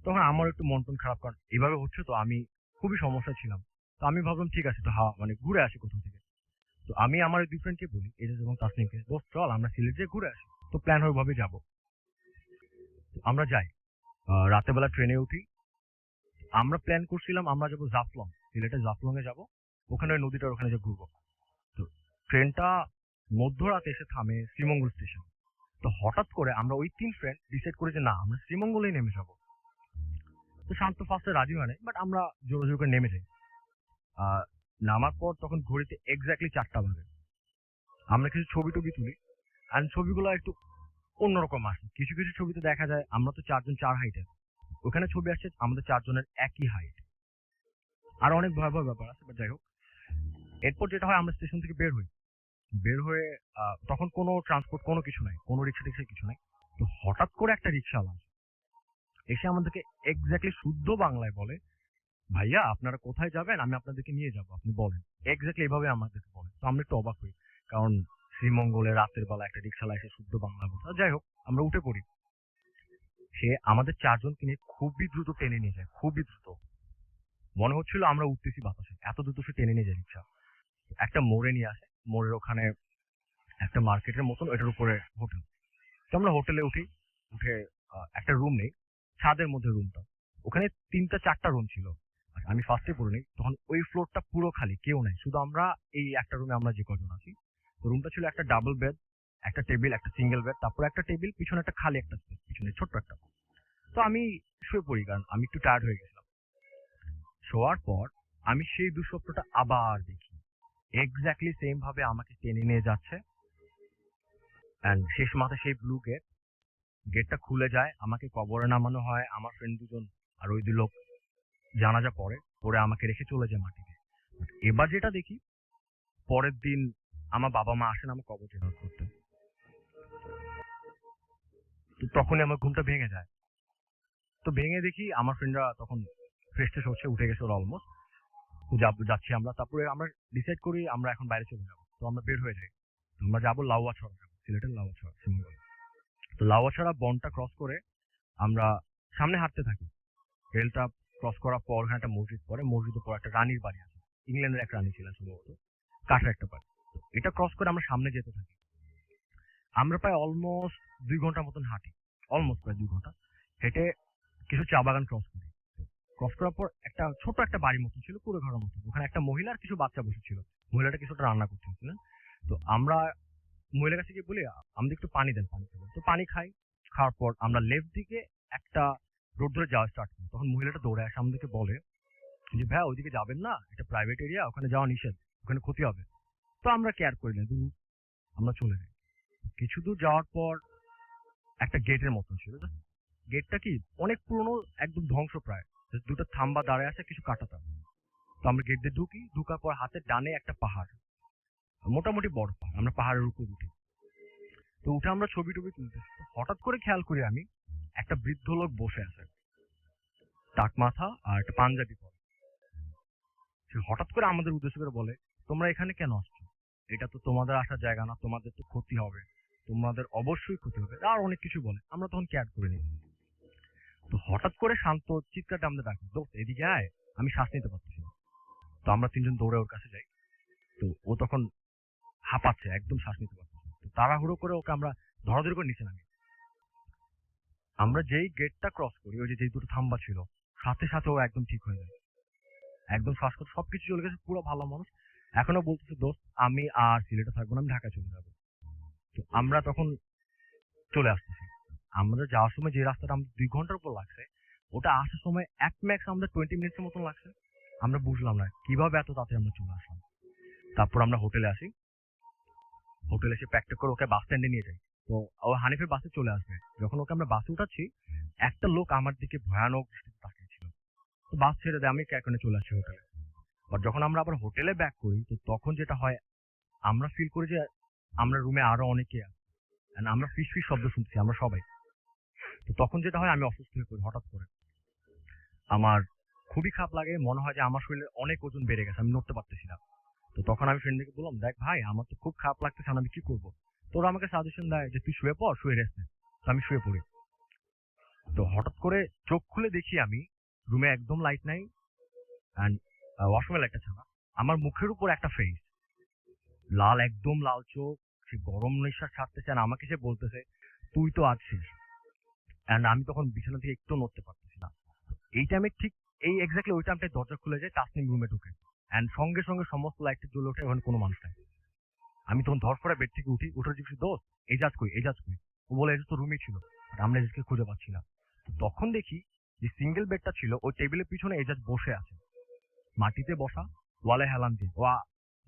তখন আমার একটু মন টন খারাপ, কারণ এভাবে হচ্ছে তো আমি খুবই সমস্যা ছিলাম। তো আমি ভাবলাম ঠিক আছে, তো মানে ঘুরে আসি কোথাও থেকে। তো আমি আমার দুই ফ্রেন্ডকে বলি, এজাজ এবং তাসনিমকে, দোস্ত চল আমরা সিলেট যাই, ঘুরে আসি। তো প্ল্যান ওইভাবে যাবো। তো আমরা যাই, রাতের বেলা ট্রেনে উঠি। আমরা প্ল্যান করছিলাম আমরা যাবো জাফলং, সিলেটে জাফলং এ যাবো, ওখানে ওই নদীটার ওখানে যে ঘুরবো। তো ট্রেনটা মধ্যরাতে এসে থামে শ্রীমঙ্গল স্টেশন। তো হঠাৎ করে আমরা ওই তিন ফ্রেন্ড ডিসাইড করি যে না, আমরা শ্রীমঙ্গলেই নেমে যাবো। তো শান্ত ফার্স্টে রাজি হয় না, বাট আমরা জোর জোর করে নেমে যাই। আহ, নামার পর তখন ঘড়িতে এক্স্যাক্টলি 4টা বাজে। আমরা কিছু ছবি টবি তুলি, আর ছবিগুলো একটু অন্যরকম আসে। কিছু কিছু ছবিতে দেখা যায় আমরা তো চারজন 4 হাইটের, ওখানে ছবি আসছে আমাদের চারজনের একই হাইট। আর অনেক ভয়াবহ ব্যাপার আছে, বাট যাই হোক। এরপর যেটা হয়, আমরা স্টেশন থেকে বের হই, বের হয়ে তখন কোনো ট্রান্সপোর্ট কোনো কিছু নাই, কোনো রিক্সা টিক্সা কিছু নাই। তো হঠাৎ করে একটা রিক্সাওয়ালা আসে, এসে আমাদেরকে এক্স্যাক্টলি শুদ্ধ বাংলায় বলে, ভাইয়া আপনারা কোথায় যাবেন, আমি আপনাদেরকে নিয়ে যাবো, আপনি বলেন। এক্স্যাক্টলি এভাবে আমাদেরকে বলে। তো আমরা একটু অবাক হই, কারণ শ্রীমঙ্গলে রাতের বেলা একটা রিক্সাওয়ালা এসে শুদ্ধ বাংলা বলছে। যাই হোক, আমরা উঠে পড়ি। সে আমাদের চারজনকে নিয়ে খুবই দ্রুত টেনে নিয়ে যায়, খুবই দ্রুত। মনে হচ্ছিল আমরা উঠতেছি বাতাসে, এত দ্রুত সে টেনে নিয়ে যায় রিক্সা। একটা মোড়ে নিয়ে আসে, মোড়ের ওখানে একটা মার্কেটের মতন, এটার উপরে হোটেল। তো আমরা হোটেলে উঠি, উঠে একটা রুম নেই, ছাদের মধ্যে রুমটা। ওখানে 3-4টা রুম ছিল। আর আমি ফার্স্টে পড়ে নেই, তখন ওই ফ্লোরটা পুরো খালি, কেউ নাই, শুধু আমরা এই একটা রুমে আমরা যে কজন আছি। তো রুমটা ছিল একটা ডাবল বেড, একটা টেবিল, একটা সিঙ্গেল বেড, তারপর একটা টেবিল, পিছনে একটা খালি একটা স্পেস, পিছনে ছোট্ট একটা। তো আমি শুয়ে পড়ি, কারণ আমি একটু টায়ার্ড হয়ে গেছিলাম। শোয়ার পর আমি সেই দুঃস্বপ্নটা আবার দেখি, এক্স্যাক্টলি সেম ভাবে আমাকে টেনে নিয়ে যাচ্ছে। অ্যান্ড শেষ মাথায় সেই ব্লু গেট, গেটটা খুলে যায়, আমাকে কবরে নামানো হয়। আমার ফ্রেন্ড দুজন আর ওই 2 লোক জানাজা পড়ে, পরে আমাকে রেখে চলে যায় মাটিতে। But এবার যেটা দেখি, পরের দিন আমার বাবা মা আসেন আমার কবর জিয়ারত করতে। তো তখনই আমার ঘুমটা ভেঙে যায়। তো ভেঙে দেখি আমার ফ্রেন্ডরা তখন ফ্রেশ ট্রেশ হচ্ছে, উঠে গেছে ওরা অলমোস্ট। তো যাচ্ছি আমরা, তারপরে আমরা ডিসাইড করি আমরা এখন বাইরে চলে যাবো। তো আমরা বের হয়ে যাই। তো আমরা যাবো লাউয়াছড়া যাবো, সিলেটের লাউয়াছড়া শিমুল। তো লাউয়াছড়া বনটা ক্রস করে আমরা সামনে হাঁটতে থাকি। রেলটা ক্রস করার পর ওখানে একটা মসজিদ পড়ে, মসজিদের পর একটা রানীর বাড়ি আছে, ইংল্যান্ডের এক রানী ছিলেন সম্ভবত, কাঠের একটা বাড়ি। তো এটা ক্রস করে আমরা সামনে যেতে থাকি। আমরা প্রায় অলমোস্ট 2 ঘন্টার মতন হাঁটি, অলমোস্ট প্রায় 2 ঘন্টা হেঁটে কিছু চা বাগান ক্রস করি। ক্রস করার পর একটা ছোট একটা বাড়ির মতন ছিল, পুরো ঘরের মতন। ওখানে একটা মহিলা আর কিছু বাচ্চা বসেছিল, মহিলাটা কিছুটা রান্না করতেছিলেন। তো আমরা মহিলার কাছে গিয়ে বলি আমাদের একটু পানি দেন, পানি খাবো। তো পানি খাই। খাওয়ার পর আমরা লেফট দিকে একটা রোড ধরে যাওয়া স্টার্ট করি। তখন মহিলাটা দৌড়ে আসে আমাদেরকে বলে যে ভাইয়া ওইদিকে যাবেন না, এটা প্রাইভেট এরিয়া, ওখানে যাওয়া নিষেধ, ওখানে ক্ষতি হবে। তো আমরা কেয়ার করি না, দূর আমরা চলে যাই। কিছু দূর যাওয়ার পর একটা গেটের মতন ছিল। গেটটা কি অনেক পুরনো, একদম ধ্বংস প্রায়, just 2টা থাম্বা দাঁড়ায় আছে, কিছু কাটাতা। তো আমরা গেট দিয়ে ঢুকি, ঢুকার পর হাতের ডানে একটা পাহাড়, মোটামুটি বড় পাহাড়। আমরা পাহাড়ের উপর উঠি। তো উঠে আমরা ছবি টবি তুলতেছি। তো হঠাৎ করে খেয়াল করি আমি, একটা বৃদ্ধ লোক বসে আছে, টাক মাথা আর একটা পাঞ্জাবি পরে। সে হঠাৎ করে আমাদের উদ্দেশ্য করে বলে, তোমরা এখানে কেন আসছো? এটা তো তোমাদের আসার জায়গা না, তোমাদের তো ক্ষতি হবে, তোমাদের অবশ্যই ক্ষতি হবে, আর অনেক কিছু বলে। আমরা তখন কেয়ার করিনি। তো হঠাৎ করে শান্ত চিৎকারটা আমরা ডাকি, দোস্ত এদিকে আয়, আমি শ্বাস নিতে পারতেছি না। তো আমরা 3জন দৌড়ে ওর কাছে যাই। তো ও তখন হাঁপাচ্ছে, একদম শ্বাস নিতে পারতেছে না। তো তাড়াহুড়ো করে ওকে আমরা ধরাধরি করে নিচে নামি। আমরা যেই গেটটা ক্রস করি, ওই যে যেই 2টো থাম্বা ছিল, সাথে সাথে ও একদম ঠিক হয়ে যায়, একদম শ্বাসকষ্ট সবকিছু চলে গেছে, পুরো ভালো মানুষ। এখনো বলতেছে দোস্ত আমি আর সিলেটে থাকবো না, আমি ঢাকা চলে যাবো। তো আমরা তখন চলে আসতেছি। আমাদের যাওয়ার সময় যে রাস্তাটা আমাদের 2 ঘন্টার উপর লাগছে, ওটা আসার সময় এক ম্যাক্স আমাদের 20 মিনিটের মতন লাগছে। আমরা বুঝলাম না কিভাবে এত তাড়াতাড়ি আমরা চলে আসলাম। তারপর আমরা হোটেলে আসি, হোটেলে এসে প্যাকটা করে ওকে বাস স্ট্যান্ডে নিয়ে যাই। তো ও হানিফের বাসে চলে আসবে। যখন ওকে আমরা বাসে উঠাচ্ছি, একটা লোক আমার দিকে ভয়ানক দৃষ্টিতে তাকিয়েছিল। তো বাস ছেড়ে দেয়, আমি ক্যারকনে চলে আসি হোটেলে। আর যখন আমরা আবার হোটেলে ব্যাক করি, তো তখন যেটা হয়, আমরা ফিল করি যে আমরা রুমে আরো অনেকে আছে, and আমরা ফিস ফিস শব্দ শুনছি আমরা সবাই। তো তখন যেটা হয়, আমি অসুস্থ হয়ে পড়ি হঠাৎ করে। আমার খুবই খারাপ লাগে, মনে হয় যে আমার শরীরে অনেক ওজন বেড়ে গেছে, আমি নড়তে পারতেছি না। তো তখন আমি ফ্রেন্ডকে বললাম, দেখ ভাই আমার তো খুব খারাপ লাগতেছে, আমি কি করবো? তোরা আমাকে সাজেশন দেয় যে তুই শুয়ে পড়, শুয়ে রেস্ট নে। তো আমি শুয়ে পড়ি। তো হঠাৎ করে চোখ খুলে দেখি আমি রুমে একদম লাইট নাই, অ্যান্ড ওয়াশরুমে লাইটটা ছাড়া। আমার মুখের উপর একটা ফেস, লাল, একদম লাল চোখ, সে গরম নিঃশ্বাস ছাড়তেছে, আর আমাকে সে বলতেছে তুই তো আছিস। অ্যান্ড আমি তখন বিছানা থেকে একটু নড়তে পারতেছি না। এই টাইমে ঠিক এই এক্স্যাক্টলি ওই টাইমটায় দরজা খুলে যায়, তাসনিম রুমে ঢুকে, অ্যান্ড সঙ্গে সঙ্গে সমস্ত লাইটটা জ্বলে ওঠে, ওখানে কোনো মানুষ নাই। আমি তখন ধরফরে বেড থেকে উঠি, উঠে জিজ্ঞেস দোস্ত এজাজ কই, এজাজ কই? ও বলে এজাজ তো রুমে ছিল, but আমরা এজাজকে খুঁজে পাচ্ছি না। তো তখন দেখি যে সিঙ্গেল বেডটা ছিল, ওই টেবিলের পিছনে এজাজ বসে আছে, মাটিতে বসা, ওয়ালে হেলান দিয়ে, ও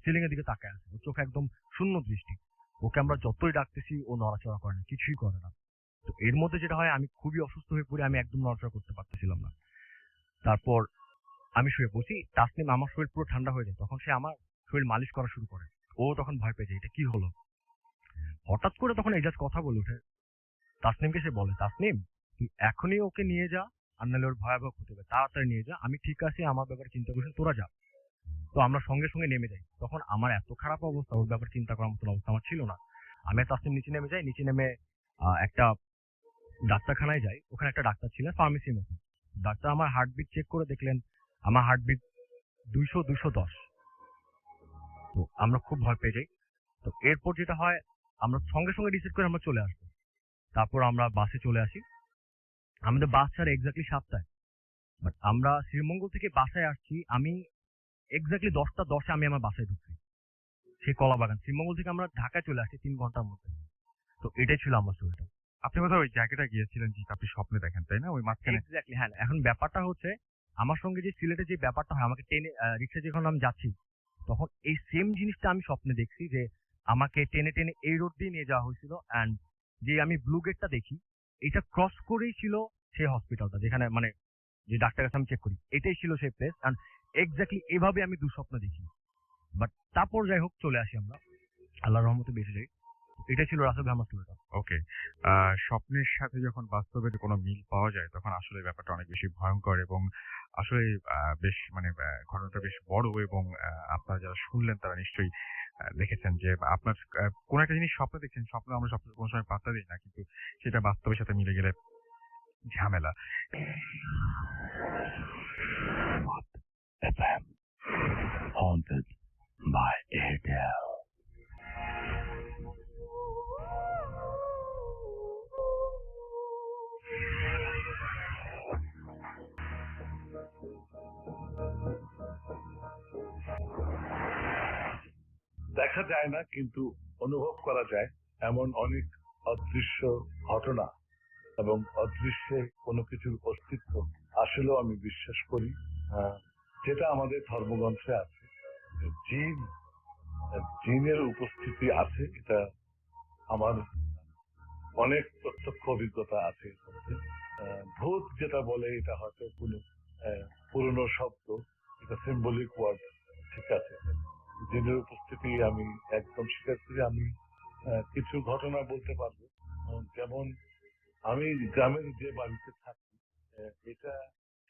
সিলিং এর দিকে তাকায় আছে, ওর চোখ একদম শূন্য দৃষ্টি। ওকে আমরা যতই ডাকতেছি ও নড়াচড়া করে না, কিছুই করে না। তো এর মধ্যে যেটা হয়, আমি খুবই অসুস্থ হয়ে পড়ি, আমি একদম নড়াচড়া করতে পারতেছিলাম না। তারপর আমি শুয়ে পড়ছি, তাসনিম, আমার শরীর পুরো ঠান্ডা হয়ে যায়, তখন সে আমার শরীর মালিশ করা শুরু করে। ও তখন ভয় পেয়ে যায়, এটা কি হলো? হঠাৎ করে তখন এজাজ কথা বলে ওঠে, তাসনিমকে সে বলে, তাসনিম তুই এখনই ওকে নিয়ে যা, আর নাহলে ওর ভয়াবহ ক্ষতি হবে, তাড়াতাড়ি নিয়ে যা, আমি ঠিক আছি, আমার ব্যাপারে চিন্তা করিস না, তোরা যা। তো আমরা সঙ্গে সঙ্গে নেমে যাই। তখন আমার এত খারাপ অবস্থা, ওর ব্যাপারে চিন্তা করার মতন অবস্থা আমার ছিল না। আমি আর তাসনিম নিচে নেমে যাই, নিচে নেমে একটা ডাক্তারখানায় যাই। ওখানে একটা ডাক্তার ছিলেন, ফার্মেসির মতো। ডাক্তার আমার হার্টবিট চেক করে দেখলেন আমার হার্টবিট 200-210। তো আমরা খুব ভয় পেয়ে যাই। তো এরপর যেটা হয়, আমরা সঙ্গে সঙ্গে ডিসাইড করে আমরা চলে আসবো। তারপর আমরা বাসে চলে আসি। আমাদের বাস ছাড়ে এক্স্যাক্টলি 7টায়। বাট আমরা শ্রীমঙ্গল থেকে বাসায় আসছি, আমি এক্স্যাক্টলি 10টা 10-এ আমি আমার বাসায় ঢুকছি, সেই কলাবাগান। শ্রীমঙ্গল থেকে আমরা ঢাকায় চলে আসছি 3 ঘন্টার মধ্যে। তো এটাই ছিল আমার স্টোরিটা। আপনি কোথাও ওই জায়গাটা গিয়েছিলেন যেটা আপনি স্বপ্নে দেখেন, তাই না? ওই মাঝখানে এক্স্যাক্টলি, হ্যাঁ। এখন ব্যাপারটা হচ্ছে, আমার সঙ্গে যে সিলেটে যে ব্যাপারটা হয়, আমাকে টেনে রিক্সা যখন আমি যাচ্ছি, তখন এই সেম জিনিসটা আমি স্বপ্নে দেখছি যে আমাকে টেনে টেনে এই রোড দিয়ে নিয়ে যাওয়া হয়েছিল, অ্যান্ড যে আমি ব্লু গেটটা দেখি, এটা ক্রস করেই ছিল সেই হসপিটালটা, যেখানে মানে যে ডাক্তার কাছে আমি চেক করি, এটাই ছিল সেই প্লেস। অ্যান্ড এক্স্যাক্টলি এভাবে আমি দুঃস্বপ্ন দেখি। বাট তারপর যাই হোক চলে আসি আমরা, আল্লাহর রহমতে বেঁচে যাই। এটা ছিল রাসেল ভাই আমার স্টোরিটা। ওকে। স্বপ্নের সাথে যখন বাস্তবের কোনো মিল পাওয়া যায় তখন আসলে ব্যাপারটা অনেক বেশি ভয়ঙ্কর এবং আসলে বেশ মানে ঘটনাটা বেশ বড় এবং আপনারা যারা শুনলেন তারা নিশ্চয়ই দেখেছেন যে আপনার কোন একটা জিনিস স্বপ্নে দেখছেন, স্বপ্ন আমরা স্বপ্ন কোনো সময় পাত্তা দিই না, কিন্তু সেটা বাস্তবের সাথে মিলে গেলে ঝামেলা। FM haunted by Airtel. দেখা যায় না কিন্তু অনুভব করা যায় এমন অনেক অদৃশ্য ঘটনা এবং অদৃশ্যে কোনো কিছুর অস্তিত্ব আসলেও আমি বিশ্বাস করি। যেটা আমাদের ধর্মগ্রন্থে আছে, জিনের উপস্থিতি আছে, এটা আমার অনেক প্রত্যক্ষ অভিজ্ঞতা আছে এর মধ্যে। ভূত যেটা বলে এটা হয়তো কোনো পুরনো শব্দ, এটা সিম্বলিক ওয়ার্ড, ঠিক আছে। জিনের উপস্থিতি আমি একদম স্বীকার করি। আমি কিছু ঘটনা বলতে পারবো, যেমন আমি গ্রামের যে বাড়িতে থাকি, এটা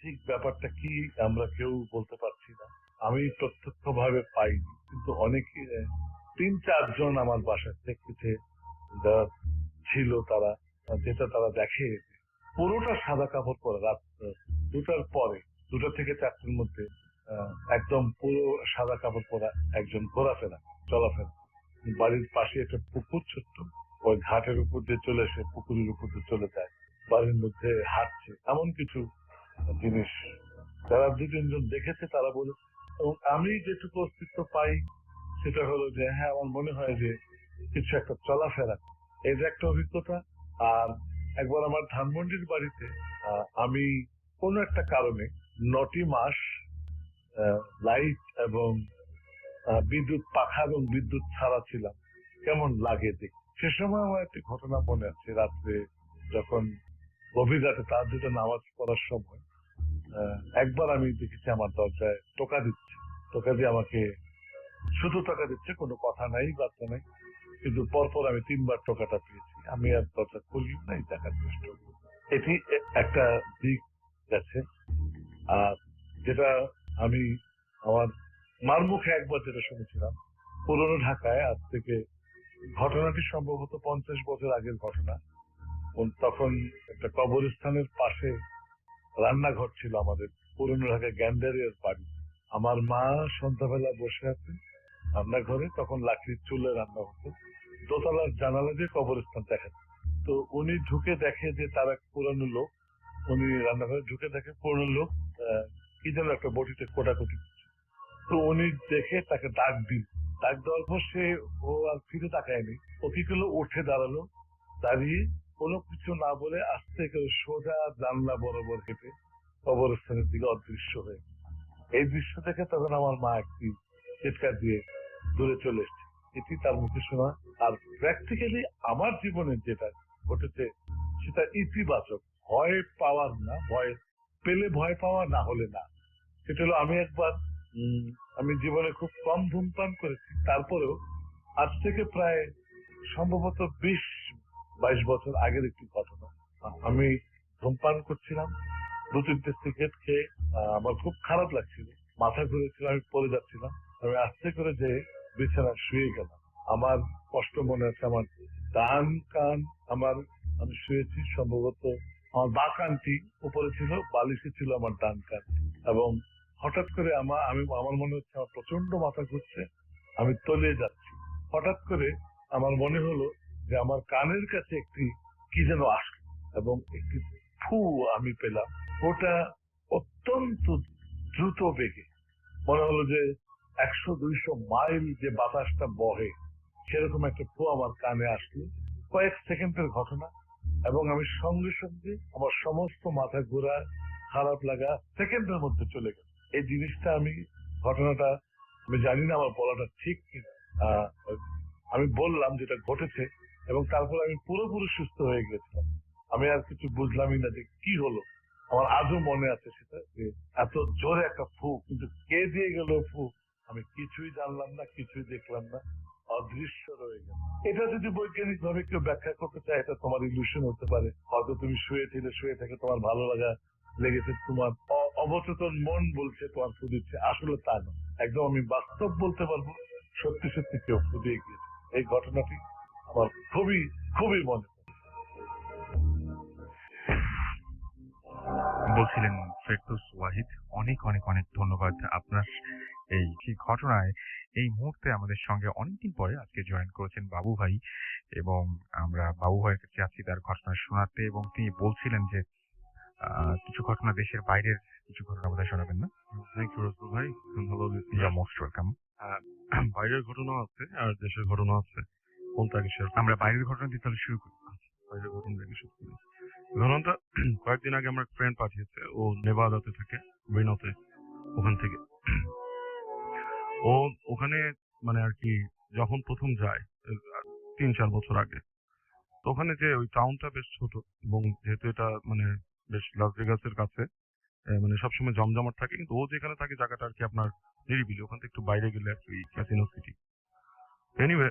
ঠিক ব্যাপারটা কি আমরা কেউ বলতে পারছি না। আমি প্রত্যক্ষ ভাবে পাইনি, কিন্তু অনেকে 3-4 জন আমার বাসার দেখতেছে যারা ছিল, তারা যেটা তারা দেখে, পুরোটা সাদা কাপড় পরে রাত 2টার পরে, 2টা থেকে 4টার মধ্যে একদম পুরো সাদা কাপড় পরা একজন ঘোরাফেরা চলাফেরা। বাড়ির পাশে একটা পুকুর ছোট্ট, ওই ঘাটের উপর দিয়ে চলে এসে পুকুরের উপর দিয়ে চলে যায়, বাড়ির মধ্যে হাঁটছে, এমন কিছু জিনিস যারা 2-3 জন দেখেছে তারা বলে। এবং আমি যেটুকু অস্তিত্ব পাই সেটা হলো যে হ্যাঁ, আমার মনে হয় যে কিছু একটা চলাফেরা, এটা একটা অভিজ্ঞতা। আর একবার আমার ধানমন্ডির বাড়িতে আমি কোনো একটা কারণে 9টি মাস লাইট এবং বিদ্যুৎ পাখা এবং বিদ্যুৎ ছাড়া ছিলাম, কেমন লাগে দেখ। সে সময় আমার একটি ঘটনা মনে আছে, রাত্রে যখন গভীর রাতে তাহাজ্জুদে নামাজ পড়ার সময় একবার আমি দেখেছি আমার দরজায় টোকা দিচ্ছে, টোকা দিয়ে আমাকে শুধু টোকা দিচ্ছে, কোনো কথা নাই, বার্তা নাই, কিন্তু পরপর আমি 3বার টোকাটা পেয়েছি। আমি আর দরজা খুলি নাই, দেখার চেষ্টা করি। এটি একটা দিক গেছে। আর যেটা আমি আমার মার মুখে একবার যেটা শুনেছিলাম, পুরনো ঢাকায়, আজ থেকে ঘটনাটি সম্ভবত 50 বছর আগের ঘটনা, তখন একটা কবরস্থানের পাশে রান্নাঘর ছিল আমাদের পুরনো ঢাকায় গ্যান্ডারিয়ার বাড়ি। আমার মা সন্ধ্যাবেলা বসে আছে রান্নাঘরে, তখন লাকড়ির চুলে রান্না হতো, দোতলার জানালা দিয়ে কবরস্থান দেখা যায়। তো উনি ঢুকে দেখে যে তার এক পুরানো লোক, উনি রান্নাঘরে ঢুকে দেখে পুরনো লোক কি যেন একটা বটিতে কোটাকুটি। তো উনি দেখে তাকে ডাক দিল, ডাক দেওয়ার পর ও আর ফিরে তাকায়নি, ও কি করলো, উঠে দাঁড়ালো, দাঁড়িয়ে কোনো কিছু না বলে আস্তে করে সোজা জানলা বরাবর হেঁটে কবরস্থানের দিকে অদৃশ্য হয়ে। এই দৃশ্য দেখে তখন আমার মা একটি চিৎকার দিয়ে দূরে চলে এসছে, এটি তার মুখে শোনা। আর প্র্যাকটিক্যালি আমার জীবনে যেটা ঘটেছে সেটা ইতিবাচক, ভয় পাওয়ার না, ভয় পেলে ভয় পাওয়া, না হলে না। সেটা হলো আমি একবার আমি জীবনে খুব কম ধূমপান করেছি, তারপরেও আজ থেকে প্রায় সম্ভবত 20-22 বছর আগের একটি ঘটনা। আমি ধূমপান করছিলাম, 2-3টে সিগারেট খেয়ে আমার খুব খারাপ লাগছিল, মাথা ঘুরেছিল, আমি পড়ে যাচ্ছিলাম, আমি আস্তে করে যে বিছানায় শুয়ে গেলাম। আমার কষ্ট মনে আছে, আমার ডান কান, আমি শুয়েছি, সম্ভবত আমার বাঁ কানটি উপরে ছিল, বালিশে ছিল আমার ডান কান, এবং হঠাৎ করে আমার মনে হচ্ছে আমার প্রচন্ড মাথা ঘুরছে, আমি তলিয়ে যাচ্ছি। হঠাৎ করে আমার মনে হলো যে আমার কানের কাছে একটি কি যেন আসলো এবং একটি ফু আমি পেলাম। ওটা অত্যন্ত দ্রুত বেগে, মনে হলো যে 100-200 মাইল যে বাতাসটা বহে সেরকম একটা ফু আমার কানে আসলো। কয়েক সেকেন্ডের ঘটনা এবং আমি সঙ্গে সঙ্গে আমার সমস্ত মাথা ঘোরা, খারাপ লাগা সেকেন্ডের মধ্যে চলে গেল। এই জিনিসটা ঘটনাটা আমি জানি না আমার বলাটা ঠিক কিনা। আমি বললাম যেটা ঘটেছে এবং তারপর আমি পুরোপুরি সুস্থ হয়ে গেছিলাম। আমি আর কিছু বুঝলামই না যে কি হলো। আমার আজও মনে আছে সেটা, যে এত জোরে একটা ফু, কিন্তু কে দিয়ে গেল ফু আমি কিছুই জানলাম না, কিছুই দেখলাম না, অদৃশ্য রয়ে গেল। এটা যদি বৈজ্ঞানিক ভাবে কেউ ব্যাখ্যা করতে চায়, এটা তোমার ইলিউশন হতে পারে। হয়তো তুমি শুয়ে থেকে তোমার ভালো লাগা লেগেছে, তোমার অবচেতন মন বলছে তোমার ফু দিচ্ছে, আসলে তা না। একদম আমি বাস্তব বলতে পারবো, সত্যি সত্যি কেউ ফু দিয়ে গিয়েছে। এই ঘটনাটি আমার খুবই খুবই মনে পড়ে। বলছিলেন ফেরদৌস ওয়াহিদ, অনেক অনেক অনেক ধন্যবাদ আপনার এই ঘটনায় এই মুহূর্তে আমাদের সঙ্গে অনেকদিন পরে আজকে জয়েন করেছেন বাবু ভাই, এবং আমরা বাবু ভাইয়ের কাছে আছি তার ঘটনা শোনাতে, এবং তিনি বলছিলেন যে কিছু ঘটনা দেশের বাইরের কিছু ঘটনা বোধহয় শোনাবেন না? থ্যাংক ইউ রসুল ভাই, ভালো ইয়া মোস্ট ওয়েলকাম। বাইরের ঘটনা আছে আর দেশের ঘটনা আছে, কোনটা আগে শেয়ার? আমরা বাইরের ঘটনা দিয়ে তাহলে শুরু করি। বাইরের ঘটনা থেকে শুরু করি। ঘটনাটা কয়েকদিন আগে আমার ফ্রেন্ড পাঠিয়েছে, ও নেভাদাতে থাকে, রিনোতে। ওখান থেকে ও ওখানে মানে আর কি যখন প্রথম যায় 3-4 বছর আগে, তো ওখানে যে ওই টাউনটা বেশ ছোট, এবং যেহেতু এটা মানে বেশ লাস ভেগাসের কাছে, মানে সবসময় জমজমাট থাকে, কিন্তু ও যেখানে থাকে জায়গাটা আর কি আপনার নিরিবিলি, ওখান থেকে একটু বাইরে গেলে আর কি ক্যাসিনো সিটি। এনিওয়ে,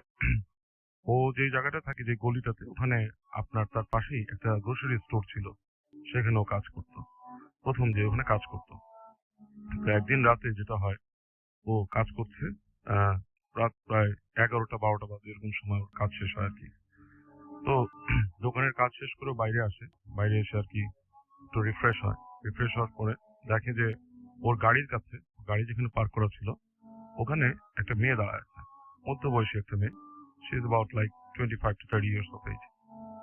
ও যে জায়গাটা থাকে, যে গলিটাতে, ওখানে আপনার তার পাশেই একটা গ্রোসারি স্টোর ছিল, সেখানে ও কাজ করতো। প্রথম যে ওখানে কাজ করতো, তো একদিন রাতে যেটা হয়, ও কাজ করছে, রাত প্রায় 11টা-12টা বাজে, এরকম সময় ওর কাজ শেষ হয় আর কি। তো দোকানের কাজ শেষ করে বাইরে আসে, বাইরে এসে আর কি একটু রিফ্রেশ হয়। রিফ্রেশ হওয়ার পরে দেখে যে ওর গাড়ির কাছে, গাড়ি যেখানে পার্ক করা ছিল, ওখানে একটা মেয়ে দাঁড়ায় আছে, মধ্যবয়সী একটা মেয়ে। She is about like 25 to 30 years of age,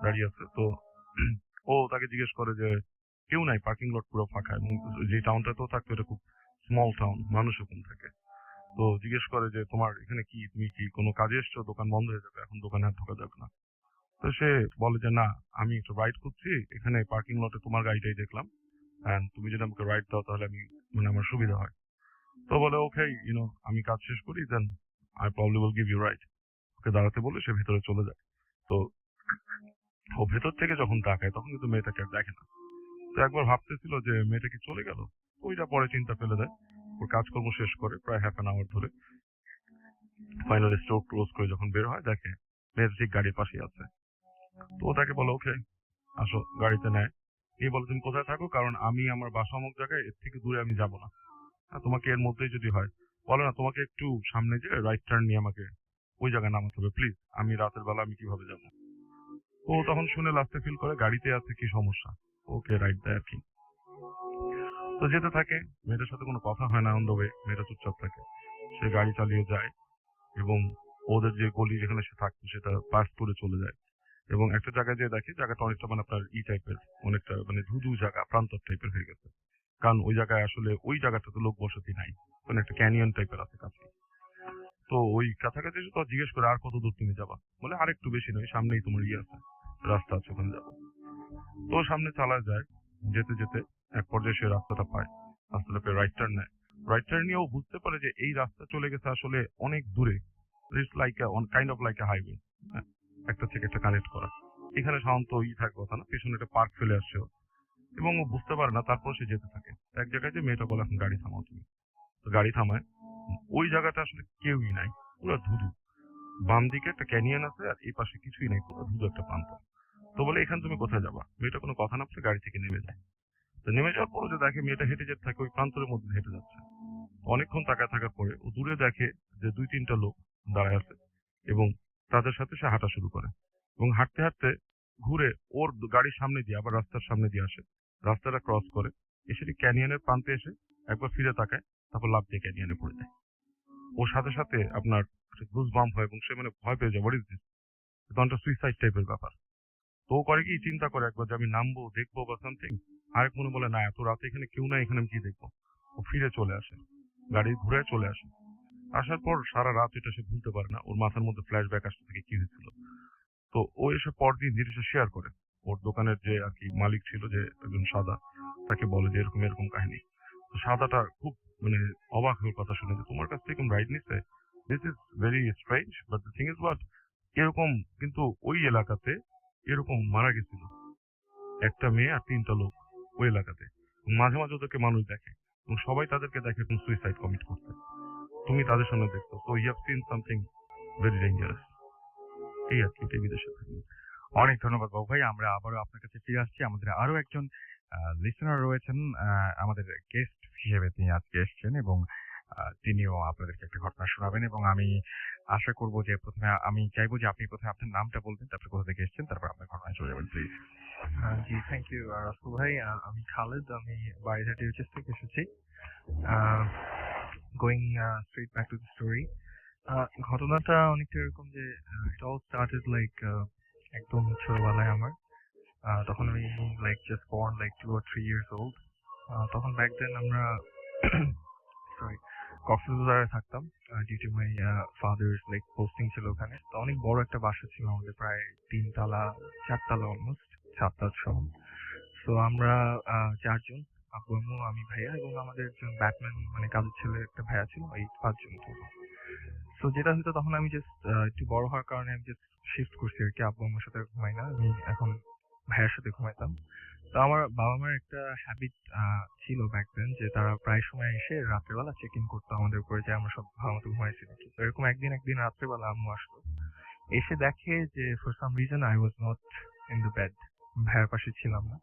দাঁড়িয়ে আছে। তো ও তাকে জিজ্ঞেস করে যে কেউ নাই, পার্কিং লট পুরো ফাঁকা, এবং যে টাউনটাতেও থাকতো এটা খুব স্মল টাউন, মানুষও কম থাকে। তো জিজ্ঞেস করে যে তোমার এখানে কি, তুমি কি কোনো কাজে এসছো? দোকান বন্ধ হয়ে যাবে, এখন দোকানে আর ঢোকা যাবে না। তো সে বলে যে না, আমি একটু রাইড করছি, এখানে পার্কিং লটে তোমার গাড়িটাই দেখলাম, এন্ড তুমি যদি আমাকে রাইড দাও তাহলে আমি মানে আমার সুবিধা হয়। তো বলে ওকে, আমি কাজ শেষ করি, then I probably will give you ride. Okay দাঁড়াতে বলে সে ভেতরে চলে যায়। তো ও ভেতর থেকে যখন তাকায়, তখন কিন্তু মেয়েটাকে আর দেখে না। তো একবার ভাবতেছিল যে মেয়েটা কি চলে গেল, ওইটা পরে চিন্তা ফেলে দেয়। ওর কাজকর্ম শেষ করে প্রায় হাফ অ্যান আওয়ার ধরে ফাইনালি স্টোর ক্লোজ করে যখন বের হয়, দেখে মেয়েটা ঠিক গাড়ির পাশেই আছে। তো ও তাকে বলে ওকে আসো, গাড়িতে নেয়। এই বলে তুমি কোথায় থাকো, কারণ আমি আমার বাসা অমুক জায়গায়, এর থেকে দূরে আমি যাব না, তোমাকে এর মধ্যেই যদি হয়। বলে না, তোমাকে একটু সামনে যে রাইট টার্ন নিয়ে আমাকে ওই জায়গায় নামাতে হবে প্লিজ, আমি রাতের বেলা আমি কিভাবে যাব। ও তখন শুনে লাস্টে ফিল করে গাড়িতে আছে, কি সমস্যা, ওকে রাইট দেয় আর কি। তো যেতে থাকে, মেয়েটার সাথে কোনো কথা হয় না অন দ্য ওয়ে, মেয়েটা চুপচাপ থাকে। সে গাড়ি চালিয়ে যায় এবং ওদের যে গলি যেখানে সে থাকতো সেটা পাস করে চলে যায়, এবং একটা জায়গায় যে দেখে জায়গাটা অনেকটা মানে আপনার টাইপের, অনেকটা মানে ধুধু জায়গা, প্রান্তর টাইপের হয়ে গেছে। কারণ ওই জায়গায় আসলে ওই জায়গাটাতে লোক বসতি নাই, মানে একটা ক্যানিয়ন টাইপের আছে কাছে। তো ওই কাছাকাছি এসে তো জিজ্ঞেস করে আর কত দূর তুমি যাবা, বলে আর একটু বেশি নয়, সামনেই তোমার আছে, রাস্তা আছে, ওখানে যাবো। তো সামনে চালা যায়, যেতে যেতে এক পর্যায়ে সে রাস্তাটা পায়, রাস্তাটা পেয়ে রাইট টার্ন নেয়। রাইট টার্ন নিয়ে ও বুঝতে পারে যে এই রাস্তা চলে গেছে আসলে অনেক দূরে, it's like kind of like a highway, একটা থেকে একটা কানেক্ট করা। এখানে সাধারণত থাকার কথা না, পেছনে একটা পার্ক ফেলে আসছে ও, এবং ও বুঝতে পারে না। তারপর সে যেতে থাকে এক জায়গায়, যে মেয়েটা বলে এখন গাড়ি থামাও তুমি। তো গাড়ি থামায়, ওই জায়গাটা আসলে কেউই নাই, পুরো ধুধু। বাম দিকে একটা ক্যানিয়ন আছে আর এই পাশে কিছুই নাই, পুরো ধুধু একটা প্রান্ত। তো বলে এখান তুমি কোথায় যাবা? মেয়েটা কোনো কথা না বলে গাড়ি থেকে নেমে যায়। তো নেমে যাওয়ার পরে যে দেখে মেয়েটা হেঁটে যেতে থাকে, ওই প্রান্তরের মধ্যে হেঁটে যাচ্ছে। অনেকক্ষণ তাকায় থাকার পরে ও দূরে দেখে যে 2-3টা লোক দাঁড়ায় আছে, এবং তাদের সাথে সে হাঁটা শুরু করে, এবং হাঁটতে হাঁটতে ঘুরে ওর গাড়ির সামনে দিয়ে আবার রাস্তার সামনে দিয়ে আসে, রাস্তাটা ক্রস করে এসে ক্যানিয়নের প্রান্তে এসে একবার ফিরে তাকায়, তারপর লাফ দিয়ে ক্যানিয়নে পড়ে যায়। ওর সাথে সাথে আপনার গুজ বাম্প হয় এবং সে মানে ভয় পেয়ে যায়, হোয়াট ইজ দিস, তখনটা সুইসাইড টাইপের ব্যাপার। তো ও করে কি, চিন্তা করে একবার যে আমি নামবো দেখবো বা সামথিং। আরেক মনে বলে না, এত রাতে এখানে কেউ নাই, এখানে আমি কি দেখবো। ও ফিরে চলে আসে, গাড়ি ঘুরে চলে আসে। আসার পর সারা রাত এটা সে ভুলতে পারে না, ওর মাথার মধ্যে ফ্ল্যাশব্যাক আসতে থাকে কি হয়েছিল। তো ও এসে পরদিন জিনিসটা শেয়ার করে ওর দোকানের যে আর কি মালিক ছিল, যে একজন সাদা, তাকে বলে যে এরকম এরকম কাহিনী। তো সাদাটা খুব মানে অবাক হয়ে কথা শুনে যে তোমার কাছ থেকে রাইড নিছে, this is very strange, but the thing is what, এরকম কিন্তু ওই এলাকাতে এরকম মারা গেছিল একটা মেয়ে আর 3টা লোক ওই এলাকাতে। মাঝে মাঝে ওদেরকে মানুষ দেখে এবং সবাই তাদেরকে দেখে সুইসাইড কমিট করতে। তুমি তাদের সামনে দেখছো, তো you have seen something very dangerous. এই আর কি, এটাই বিদেশে থাকি। অনেক ধন্যবাদ বাবু ভাই। আমরা আবারও আপনার কাছে ফিরে আসছি। আমাদের আরো একজন লিসেনার রয়েছেন, আমাদের গেস্ট হিসেবে তিনি আজকে এসেছেন এবং তিনিও আপনাদেরকে একটা ঘটনা শোনাবেন। এবং আমি আশা করব যে প্রথমে আমি চাইবো যে আপনি প্রথমে আপনার নামটা বলবেন, তারপর কোথা থেকে এসেছেন, তারপর আপনার ঘটনায় চলে যাবেন প্লিজ। জি, থ্যাংক ইউ রাসেল ভাই। আমি খালেদ, আমি বাড়িঘাট ইউএচএস থেকে এসেছি। Going straight back to the story, ঘটনাটা অনেকটা এরকম যে ইট অল স্টার্টেড লাইক একদম ছোটবেলায় আমার। তখন আমি like just born like 2 or 3 years old। তখন ব্যাক দেন আমরা সরি কক্সবাজারে থাকতাম, due to my father's like posting ছিল ওখানে। তো অনেক বড় একটা বাসা ছিল আমাদের, প্রায় 3 তালা 4 তালা অলমোস্ট, ছাদ সহ। তো আমরা 4 জন, আব্বু আম্মু আমি ভাইয়া এবং আমাদের একজন ব্যাটম্যান মানে কাজের ছেলে একটা ভাইয়া ছিল, এই 5 জন। তো যেটা হতো তখন আমি জাস্ট একটু বড় হওয়ার কারণে আমি জাস্ট শিফট করছি আর কি, আব্বু আম্মুর সাথে ঘুমাই না, আমি এখন ভাইয়ের সাথে ঘুমাইতাম। তো আমার বাবা মার একটা হ্যাবিট ছিল ব্যাক দেন, যে তারা প্রায় সময় এসে রাত্রেবেলা চেক ইন করতো আমাদের উপরে যে আমরা সব ভালো মতো ঘুমাইছি নাকি। তো এরকম একদিন রাত্রেবেলা আম্মু আসলো, এসে দেখে যে for some reason I was not in the bed, ভাইয়ের পাশে ছিলাম না।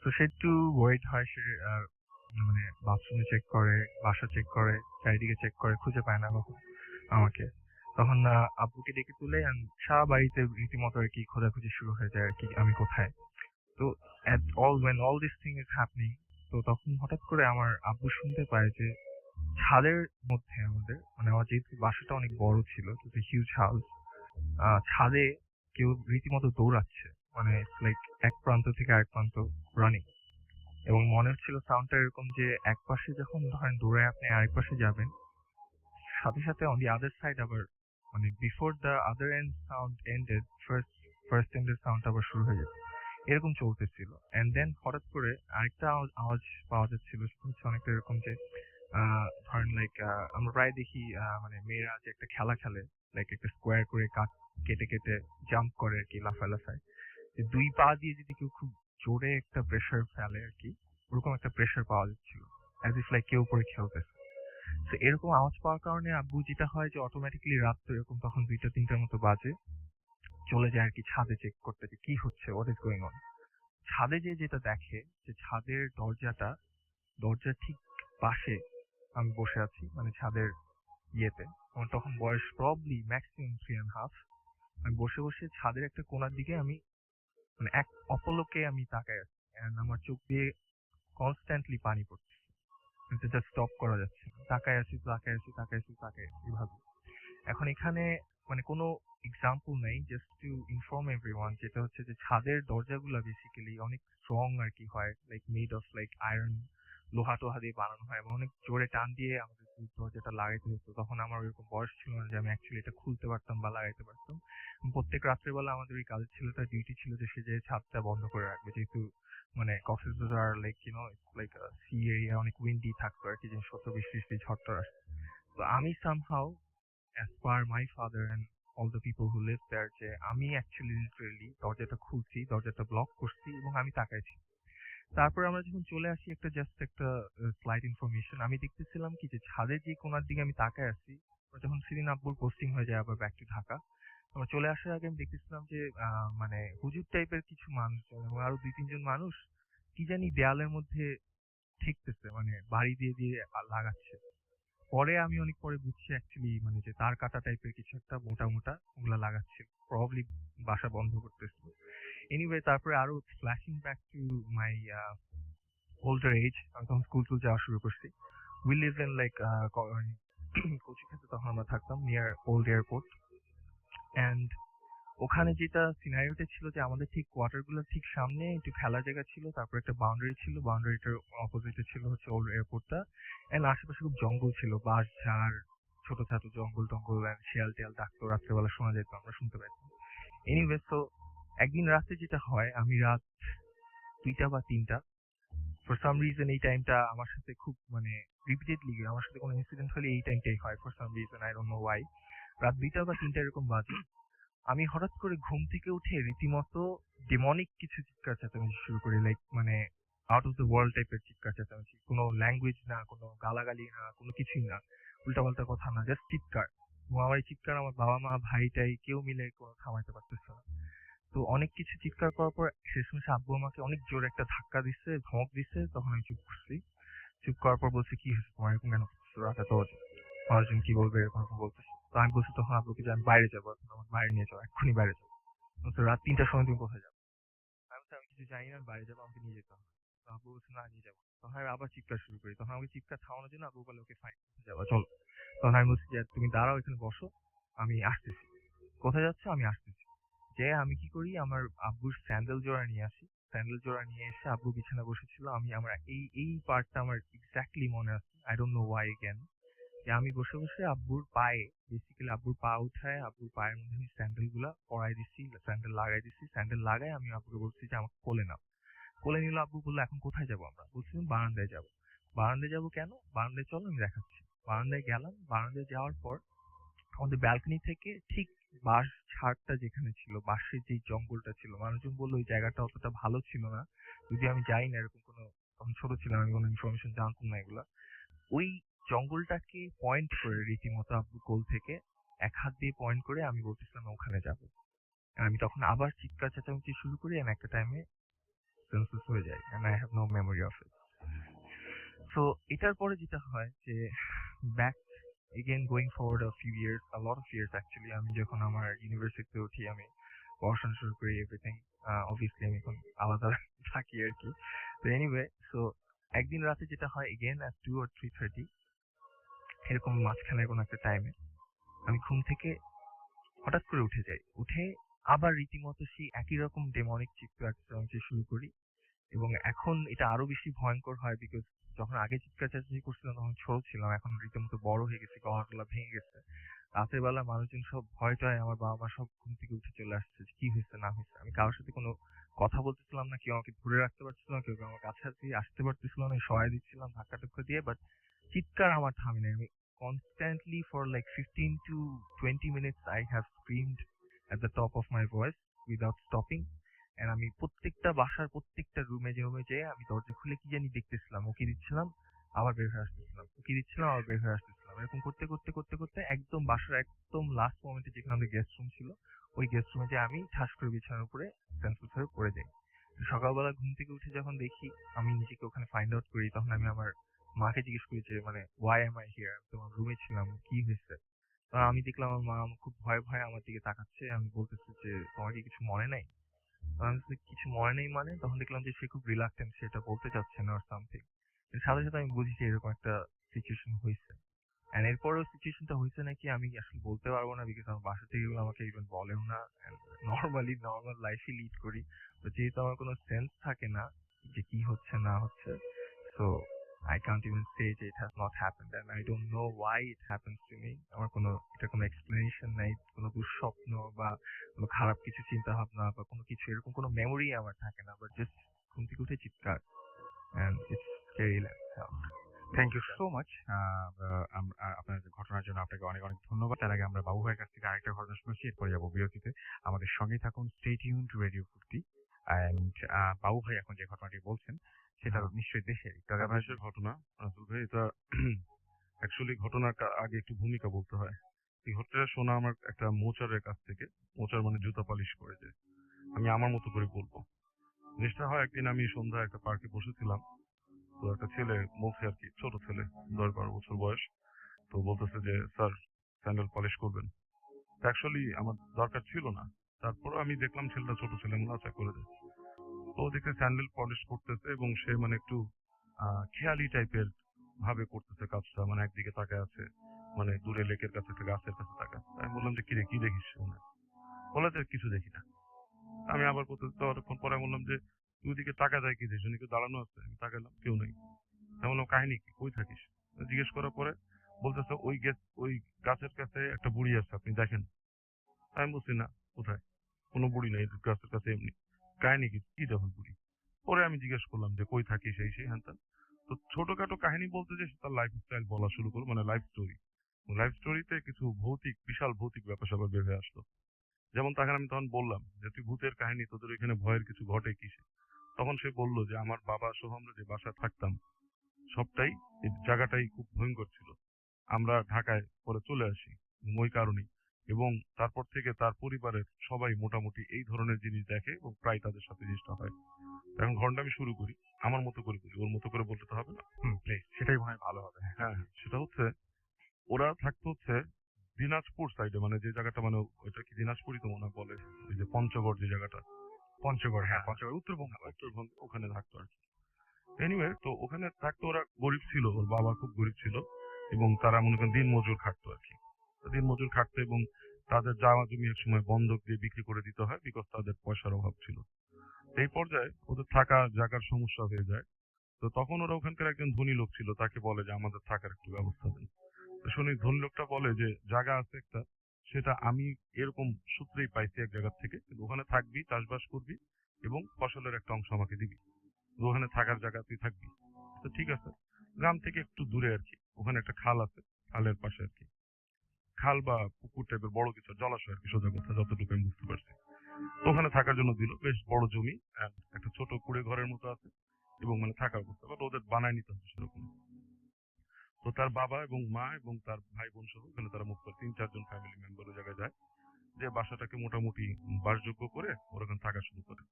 তো সে একটু ওয়ারিড হয়, সে মানে বাথরুমে চেক করে, বাসা চেক করে, চারিদিকে চেক করে, খুঁজে পায় না কখন আমাকে। তখন আব্বুকে ডেকে তুলে and সারা বাড়িতে রীতিমতো আর কি খোঁজাখুঁজি শুরু হয়ে যায় আর কি আমি কোথায়। তো when all this thing is happening, তো তখন হঠাৎ করে আমার আব্বু শুনতে পায় যে ছাদের মধ্যে আমাদের মানে আমার যেহেতু বাসাটা অনেক বড় ছিল, হিউজ হাউস, ছাদে কেউ রীতিমতো দৌড়াচ্ছে, মানে লাইক এক প্রান্ত থেকে আরেক প্রান্ত রানিং। এবং মনে হচ্ছিল সাউন্ডটা এরকম যে এক পাশে যখন ধরেন দৌড়ে আপনি আরেক পাশে যাবেন, সাথে সাথে অন দি আদার সাইড আবার মানে before the other end sound ended first এন্ডের সাউন্ড আবার শুরু হয়ে যেত, এরকম চলতেছিল। এন্ড দেন হঠাৎ করে আরেকটা আওয়াজ পাওয়া যাচ্ছিল, সেটা হচ্ছে অনেকটা এরকম যে ধরেন লাইক আমরা প্রায় দেখি মানে মেয়েরা যে একটা খেলা খেলে, লাইক একটা স্কোয়ার করে কেটে কেটে জাম্প করে আর কি, লাফায় যে 2 পা দিয়ে যদি কেউ খুব জোরে একটা প্রেসার ফেলে আর কি, ওরকম একটা প্রেসার পাওয়া যাচ্ছিল, অ্যাজ ইফ লাইক কেউ উপরে খেলতেছে। তো এরকম আওয়াজ পাওয়ার কারণে আব্বু যেটা হয় যে অটোমেটিক্যালি রাত তো এরকম তখন 2টা-3টার মতো বাজে, চলে যায় আর কি ছাদে চেক করতে যে কি হচ্ছে, হোয়াট ইজ গোয়িং অন। ছাদে যেটা দেখে যে ছাদের দরজার ঠিক পাশে আমি বসে আছি, মানে ছাদের ইয়েতে। আমার তখন বয়স প্রবাবলি ম্যাক্সিমাম 3.5। আমি বসে বসে ছাদের একটা কোণার দিকে আমি মানে এক অপলকে আমি তাকায় আছি, and আমার চোখ দিয়ে কনস্ট্যান্টলি পানি পড়ছে, যেটা স্টপ করা যাচ্ছে না। তাকায় আছি এভাবে। এখন এখানে মানে কোনো এক্সাম্পল নাই, জাস্ট টু ইনফর্ম এভরিওয়ান, যেটা হচ্ছে যে ছাদের দরজাগুলা বেসিক্যালি অনেক স্ট্রং আর কি হয়, like made of like iron, লোহা টোহা দিয়ে বানানো হয় এবং অনেক জোরে টান দিয়ে আমাদের দরজাটা লাগাইতে হতো। তখন আমার ওরকম বয়স ছিল না যে আমি অ্যাকচুয়ালি এটা খুলতে পারতাম বা লাগাইতে পারতাম। প্রত্যেক রাত্রেবেলা আমাদের ওই কাজের ছেলেটার ডিউটি ছিল যে সে যে ছাদটা বন্ধ করে রাখবে, যেহেতু মানে Cox's Bazar like like sea area, অনেক উইন্ডি থাকতো আর কি, জিনিসপত্র বৃষ্টি ঝড় আসতো। তো আমি somehow as per my father and all the people who live there, যে আমি অ্যাকচুয়ালি লিটারেলি দরজাটা খুলছি, দরজাটা ব্লক করছি এবং আমি তাকাইছি। তারপরে আমরা যখন চলে আসি, জাস্ট একটা স্লাইড ইনফরমেশন, আমি দেখতেছিলাম কি যে ছাদের যে কোণার দিকে আমি তাকায় আছি, যখন সেদিন আব্বুর পোস্টিং হয়ে যায় আবার ব্যাক টু ঢাকা, আমরা চলে আসার আগে আমি দেখতেছিলাম যে মানে হুজুর টাইপের কিছু মানুষজন এবং আরো 2-3 জন মানুষ কি জানি দেয়ালের মধ্যে ঠেকতেছে, মানে বাড়ি দিয়ে লাগাচ্ছে। পরে আমি অনেক পরে বুঝছি অ্যাকচুয়ালি মানে যে তার কাটা টাইপের কিছু একটা মোটা ওগুলা লাগাচ্ছিল, প্রবাবলি বাসা বন্ধ করতেছিল। এনিওয়ে তারপরে আরো flashing back to my older age, আমি তখন স্কুল যাওয়া শুরু করছি। উই লিভ ইন লাইক কচুক্ষেত্রে তখন আমরা থাকতাম নিয়ার ওল্ড এয়ারপোর্ট। অ্যান্ড ওখানে যেটা সিনারিওটা ছিল যে আমাদের ঠিক কোয়ার্টার গুলোর ঠিক সামনে একটু খেলার জায়গা ছিল, তারপর একটা বাউন্ডারি ছিল, বাউন্ডারিটার অপোজিটে ছিল হচ্ছে ওল্ড এয়ারপোর্টটা। এন্ড আশেপাশে খুব জঙ্গল ছিল, বাঁশ ঝাড়, ছোট ছোট জঙ্গল টঙ্গল, and শিয়াল টিয়াল ডাকতো, রাত্রেবেলা শোনা যেত, আমরা শুনতে পাইতাম। এনিওয়ে, তো একদিন রাতে যেটা হয়, আমি রাত 2টা বা 3টা, ফর সাম রিজন এই টাইমটা আমার সাথে খুব মানে রিপিটেডলি আমার সাথে কোনো ইনসিডেন্ট হলে এই টাইমটাই হয়, for some reason I don't know Y. রাত 2টা বা 3টা এরকম বাজে, আমি হঠাৎ করে ঘুম থেকে উঠে রীতিমতো ডেমনিক কিছু চিৎকার চেঁচামেচি শুরু করি, লাইক মানে আউট অফ দ্য ওয়ার্ল্ড টাইপের চিৎকার চেঁচামেচি, কোনো ল্যাঙ্গুয়েজ না, কোনো গালাগালি না, কোনো কিছুই না, উল্টাপাল্টা কথা না, জাস্ট চিৎকার। এবং আমার এই চিৎকার আমার বাবা মা ভাই টাই কেউ মিলে কোনো থামাইতে পারতেছে না। তো অনেক কিছু চিৎকার করার পর শেষমেশে আব্বু আমাকে অনেক জোরে একটা ধাক্কা দিচ্ছে, ধমক দিচ্ছে, তখন আমি চুপ করছি। চুপ করার পর বলছে, কি হয়েছে তোমার, এরকম কেন করতেছো, রাত এত বাজে, মানুষজন কি বলবে, এরকম এরকম বলতেছে। তো আমি বলছি তখন আব্বুকে যে আমি বাইরে যাবো, এখন আমার বাইরে নিয়ে যাও, এক্ষুনি বাইরে যাবো। তো রাত 3টার সময় তুমি কোথায় যাবো? আমি বলছি, আমি কিছু জানি না, আমি বাইরে যাবো, আমাকে নিয়ে যেতে হবে। তো আব্বু বলছে, না নিয়ে যাবো। তখন আমি আবার চিৎকার শুরু করি, তখন আমাকে চিৎকার থামানোর জন্য আব্বু বলে, ওকে ফাইন, যাবো চলো। তখন আমি বলছি যে তুমি দাঁড়াও, এখানে বসো, আমি আসতেছি। কোথায় যাচ্ছে? আমি আসতেছি। যে আমি কি করি, আমার আব্বুর স্যান্ডেল জোড়া নিয়ে আসি। স্যান্ডেল জোড়া নিয়ে এসে আব্বু বিছানা বসেছিল, আমি আমার এই পার্টটা আমার এক্স্যাক্টলি মনে আছে, I don't know Y again. যে আমি বসে বসে আব্বুর পায়ে, বেসিক্যালি আব্বুর পা উঠায় আব্বুর পায়ের মধ্যে আমি স্যান্ডেল গুলা পরাই দিচ্ছি, স্যান্ডেল লাগাই দিচ্ছি। স্যান্ডেল লাগাই আমি আব্বুকে বলছি যে আমাকে কোলে নাও। কোলে নিল। আব্বু বললো, এখন কোথায় যাবো আমরা? বলছিলাম বারান্দায় যাবো। বারান্দায় যাবো কেন? বারান্দায় চলো, আমি দেখাচ্ছি। বারান্দায় গেলাম। বারান্দায় যাওয়ার পর আমাদের ব্যালকনি থেকে ঠিক বাঁশ ঝাড়টা যেখানে ছিল, বাঁশের যে জঙ্গলটা ছিল, মানুষজন বললো ওই জায়গাটা অতটা ভালো ছিল না, যদি আমি যাই না, এরকম কোনো, তখন ছোট ছিলাম, আমি কোনো ইনফরমেশন জানতাম না এগুলা। ওই জঙ্গলটাকে পয়েন্ট করে রীতিমতো আব্বু কোল থেকে এক হাত দিয়ে পয়েন্ট করে আমি বলতেছিলাম ওখানে যাবো। আমি তখন আবার চিৎকার চেঁচামেচি শুরু করি, and একটা টাইমে সেন্সলেস হয়ে যাই, and I have no memory of it. So এটার পরে যেটা হয় যে back again going forward a few years, a lot of years actually, আমি যখন আমার ইউনিভার্সিটিতে উঠি, আমি পড়াশোনা শুরু করি, এভরিথিং অবভিয়াসলি আমি এখন আলাদা থাকি আর কি। তো এনিওয়ে, সো একদিন রাতে যেটা হয়, এগেন at 2 or 3:30 এরকম মাঝখানে কোনো একটা টাইমে আমি ঘুম থেকে হঠাৎ করে উঠে যাই। উঠে আবার রীতিমতো সেই একই রকম ডেমনিক চিৎকার চেঁচামেচি শুরু করি। এবং এখন এটা আরো বেশি ভয়ঙ্কর হয়, বিকজ যখন আগে চিৎকার চেঁচামেচি করছিলাম তখন ছোট ছিলাম, এখন রীতিমতো বড় হয়ে গেছি, গলা টলা ভেঙে গেছে। রাতের বেলা মানুষজন সব ভয় টয়, আমার বাবা মা সব ঘুম থেকে উঠে চলে আসছে, যে কি হয়েছে না হয়েছে। আমি কারোর সাথে কোনো কথা বলতেছিলাম না, কেউ আমাকে ধরে রাখতে পারছিল না, কেউ আমার কাছাকাছি আসতে পারতেছিল না, সহায় দিচ্ছিলাম ধাক্কা টাক্কা দিয়ে, বাট চিৎকার আমার থামে নাই। আমি constantly for like 15 to 20 minutes I have screamed at the top of my voice without stopping. And আমি প্রত্যেকটা বাসার প্রত্যেকটা রুমে যেয়ে আমি দরজা খুলে কি জানি দেখতেছিলাম, উকি দিচ্ছিলাম, আবার বের হয়ে আসতেছিলাম, উকি দিচ্ছিলাম, আবার বের হয়ে আসতেছিলাম। এরকম করতে করতে করতে করতে একদম বাসার একদম লাস্ট মোমেন্টে যেখানে আমাদের গেস্ট রুম ছিল, ওই গেস্ট রুমে যে আমি ঠাস করে বিছানার উপরে সেন্সলেস হয়ে পড়ে যাই। সকালবেলা ঘুম থেকে উঠে যখন দেখি, আমি নিজেকে ওখানে ফাইন্ড আউট করি, তখন আমি আমার মাকে জিজ্ঞেস করি যে মানে ওয়াই এম আই হিয়ার, আমি তোমার রুমে ছিলাম, কি হয়েছে? আমি দেখলাম আমার মা খুব ভয়ে ভয়ে আমার দিকে তাকাচ্ছে। আমি বলতেছি যে তোমার কি কিছু মনে নাই? আমি বলছি, কিছু মনে নেই মানে? তখন দেখলাম যে সে খুব রিলাক্টেন্ট, সেটা বলতে চাচ্ছে না, or something। এর সাথে সাথে আমি বুঝি যে এরকম একটা সিচুয়েশন হয়েছে। এন্ড এরপরেও সিচুয়েশনটা হয়েছে নাকি আমি আসলে বলতে পারবো না, বিকজ আমার বাসা থেকে এগুলো আমাকে ইভেন বলেও না। নর্মাল লাইফই লিড করি। তো যেহেতু আমার কোনো সেন্স থাকে না যে কি হচ্ছে না হচ্ছে, so I can't even say যে it has not happened, and I don't know why it happens to me. আমার এটা কোনো explanation নাই, কোনো দুঃস্বপ্ন বা কোনো খারাপ কিছু চিন্তা ভাবনা বা কোনো কিছু এরকম কোনো মেমোরি আমার থাকে না, বাট জাস্ট ঘুম থেকে উঠে চিৎকার, and it's scary like hell. Thank you so much. আপনার ঘটনার জন্য আপনাকে অনেক অনেক ধন্যবাদ। তার আগে আমরা বাবু ভাইয়ের কাছ থেকে আরেকটা ঘটনা শুনেছি, এরপরে যাবো বিরতিতে। আমাদের সঙ্গেই থাকুন, স্টে টিউন টু রেডিও ফুর্তি। অ্যান্ড বাবু ভাই এখন যে ঘটনাটি বলছেন সেটা নিশ্চয়ই দেশের দেশের ঘটনা। রাসেল ভাই, এটা অ্যাকচুয়ালি ঘটনাটা আগে একটু ভূমিকা বলতে হয়। এই ঘটনাটা শোনা আমার একটা মোচারের কাছ থেকে। মোচার মানে জুতা পালিশ করে, যে আমি আমার মতো করে বলবো। জিনিসটা হয়, একদিন আমি সন্ধ্যায় একটা পার্কে বসেছিলাম। তো একটা ছেলে বলছে আর কি, ছোট ছেলে, 10-12 বছর বয়স। তো বলতেছে যে স্যার, স্যান্ডেল পলিশ করবেন। অ্যাকচুয়ালি আমার দরকার ছিল না, তারপরে আমি দেখলাম ছেলেটা ছোট ছেলে, মনে আশা করে দেয়। তো দেখে স্যান্ডেল পলিশ করতেছে এবং সে মানে একটু খেয়ালি টাইপের ভাবে করতেছে কাজটা, মানে একদিকে তাকায় আছে, মানে দূরে লেকের কাছে একটা গাছের কাছে তাকায়। আমি বললাম যে কিরে কি দেখিস? বলে যে কিছু দেখি না। আমি আবার অনেকক্ষণ পরে বললাম যে তুই ওদিকে টাকা যায় কি দেশ কেউ দাঁড়ানো আছে? আমি তাকালাম, কেউ নেই। আমি বললাম কাহিনী কি, কই থাকিস? জিজ্ঞেস করার পরে বলতেছে ওই গাছের কাছে একটা বুড়ি আছে, আপনি দেখেন। আমি বলছি না, কোথায়? কোনো বুড়ি নেই গাছের কাছে এমনি। কাহিনী কি, কি দেখো বুড়ি? পরে আমি জিজ্ঞেস করলাম যে কই থাকিস, সেই হ্যান ত্যান। তো ছোটখাটো কাহিনী বলতে যে তার লাইফ স্টাইল বলা শুরু করলো, মানে লাইফ স্টোরি। লাইফ স্টোরিতে কিছু বিশাল ভৌতিক ব্যাপার স্যাপার বের হয়ে আসলো। যেমন তাকে আমি তখন বললাম যে তুই ভূতের কাহিনী, তোদের এখানে ভয়ের কিছু ঘটে কিসে? তখন সে বলল যে আমার বাবা সহ আমরা যে বাসায় থাকতাম সবটাই, এই জায়গাটাই খুব ভয়ঙ্কর ছিল। আমরা ঢাকায় পরে চলে আসি ওই কারণেই, এবং তারপর থেকে তার পরিবারের সবাই মোটামুটি এই ধরনের জিনিস দেখে এবং প্রায় তাদের সাথে জিনিসটা হয়। এখন ঘটনা আমি শুরু করি, আমার মতো করে বলি, ওর মতো করে বলতে তো হবে না। প্লিজ, সেটাই মনে হয় ভালো হবে। হ্যাঁ হ্যাঁ, সেটা হচ্ছে ওরা থাকতো হচ্ছে দিনাজপুর সাইডে, মানে যে জায়গাটা, মানে ওইটা কি দিনাজপুরই তো মনে হয় বলে, ওই যে পঞ্চগড় যে জায়গাটা, পঞ্চগড়, হ্যাঁ পঞ্চগড়, উত্তরবঙ্গ। উত্তরবঙ্গে ওখানে থাকতো আর কি। এনিওয়ে, তো ওখানে থাকতো, ওরা গরিব ছিল, ওর বাবা খুব গরিব ছিল এবং তারা মনে করেন দিন মজুর খাটতো আর কি। দিন মজুর খাটতো এবং তাদের জামা জমি এক সময় বন্ধক দিয়ে বিক্রি করে দিতে হয়, বিকজ তাদের পয়সার অভাব ছিল। এই পর্যায়ে ওদের থাকা জায়গার সমস্যা হয়ে যায়। তো তখন ওরা ওখানকার একজন ধনী লোক ছিল, তাকে বলে যে আমাদের থাকার একটু ব্যবস্থা দেন। তো শুনি ধনী লোকটা বলে যে জায়গা আছে একটা, সেটা আমি এরকম সূত্রেই পাইছি এক জায়গা থেকে, কিন্তু ওখানে থাকবি, চাষবাস করবি এবং ফসলের একটা অংশ আমাকে দিবি, তো ওখানে থাকার জায়গা তুই থাকবি। তো ঠিক আছে। গ্রাম থেকে একটু দূরে আর কি, ওখানে একটা খাল আছে, খালের পাশে আর কি, খাল বা পুকুর টাইপের বড় কিছু জলাশয় আর কি, সোজা কথা যতটুকু আমি বুঝতে পারছি। তো ওখানে থাকার জন্য দিল, বেশ বড় জমি and একটা ছোট কুড়ে ঘরের মতো আছে এবং মানে থাকার অবস্থা, বাট ওদের বানায় নিতে হচ্ছে সেরকম। তো তার বাবা এবং মা এবং তার ভাই বোন সহ ওখানে তারা মুভ করে 3-4 জন ফ্যামিলি মেম্বার ওই জায়গায় যায়, যে বাসাটাকে মোটামুটি বাসযোগ্য করে ওরা ওখানে থাকা শুরু করে।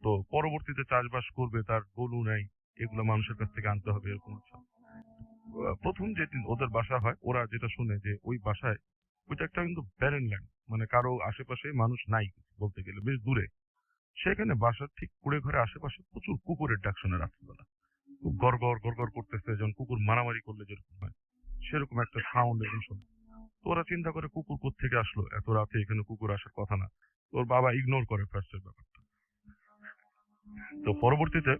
তো পরবর্তীতে চাষবাস করবে, তার গরু নাই, এগুলো মানুষের কাছ থেকে আনতে হবে, এরকম আছে। প্রথম যেদিন ওদের বাসা হয়, ওরা যেটা শুনে যে ওই বাসায়, ওইটা একটা কিন্তু ব্যারেন ল্যান্ড, মানে কারো আশেপাশে মানুষ নাই বলতে গেলে, বেশ দূরে। সেখানে বাসার ঠিক কুড়ে ঘরে আশেপাশে প্রচুর কুকুরের ডাক শোনে রাত্রিবেলা, খুব গড় গড় করতেছে, যখন কুকুর মারামারি করলে যেরকম হয় সেরকম একটা সাউন্ড এখন শোনে। তো ওরা চিন্তা করে কুকুর কোত্থেকে আসলো এত রাতে, এখানে কুকুর আসার কথা না। ওর বাবা ইগনোর করে ফার্স্টের ব্যাপারটা। তো পরবর্তীতে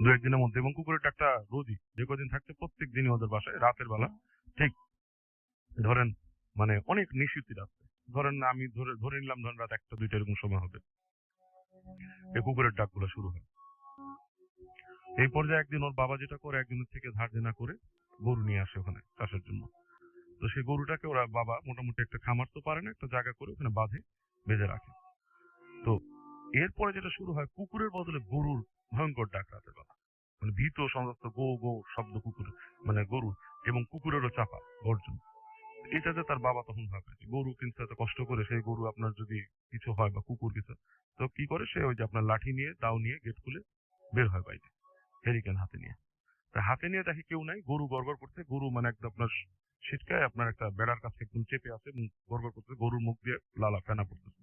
2-1 দিনের মধ্যে, এবং কুকুরের ডাকটা রোজই, যে কদিন থাকছে প্রত্যেক দিনই ওদের বাসায় রাতের বেলা, ঠিক ধরেন মানে অনেক নিশুতি রাত্রে, ধরেন আমি ধরে ধরে নিলাম ধরেন রাত 1টা 2টা এরকম সময় হবে, এই কুকুরের ডাকগুলো শুরু হয়। এই পর্যায়ে একদিন ওর বাবা যেটা করে, একজনের থেকে ধার দেনা করে গরু নিয়ে আসে ওখানে চাষের জন্য। তো সেই গরুটাকে ওরা বাবা মোটামুটি একটা খামার তো পারে না, একটা জায়গা করে ওখানে বাঁধে, বেঁধে রাখে। তো এরপরে যেটা শুরু হয়, কুকুরের বদলে গরুর ভয়ঙ্কর ডাক রাতের বেলা, মানে ভীত সমস্ত গো গো শব্দ কুকুরের, মানে গরু, এবং কুকুরেরও চাপা গর্জন। এটাতে তার বাবা তখন ভাবে যে গরু কিনতে এত কষ্ট করে, সেই গরু আপনার যদি কিছু হয় বা কুকুর কিছু, তো কি করে সে ওই যে আপনার লাঠি নিয়ে, দাও নিয়ে গেট খুলে বের হয় বাইরে, হেরিকেন হাতে নিয়ে। তা হাতে নিয়ে দেখে কেউ নাই, গরু গড়গড় করতে, গরু মানে একদম আপনার ছিটকায় আপনার একটা বেড়ার কাছে একদম চেপে আছে এবং গড়গড় করতে, গরুর মুখ দিয়ে লালা ফেনা পড়তেছে।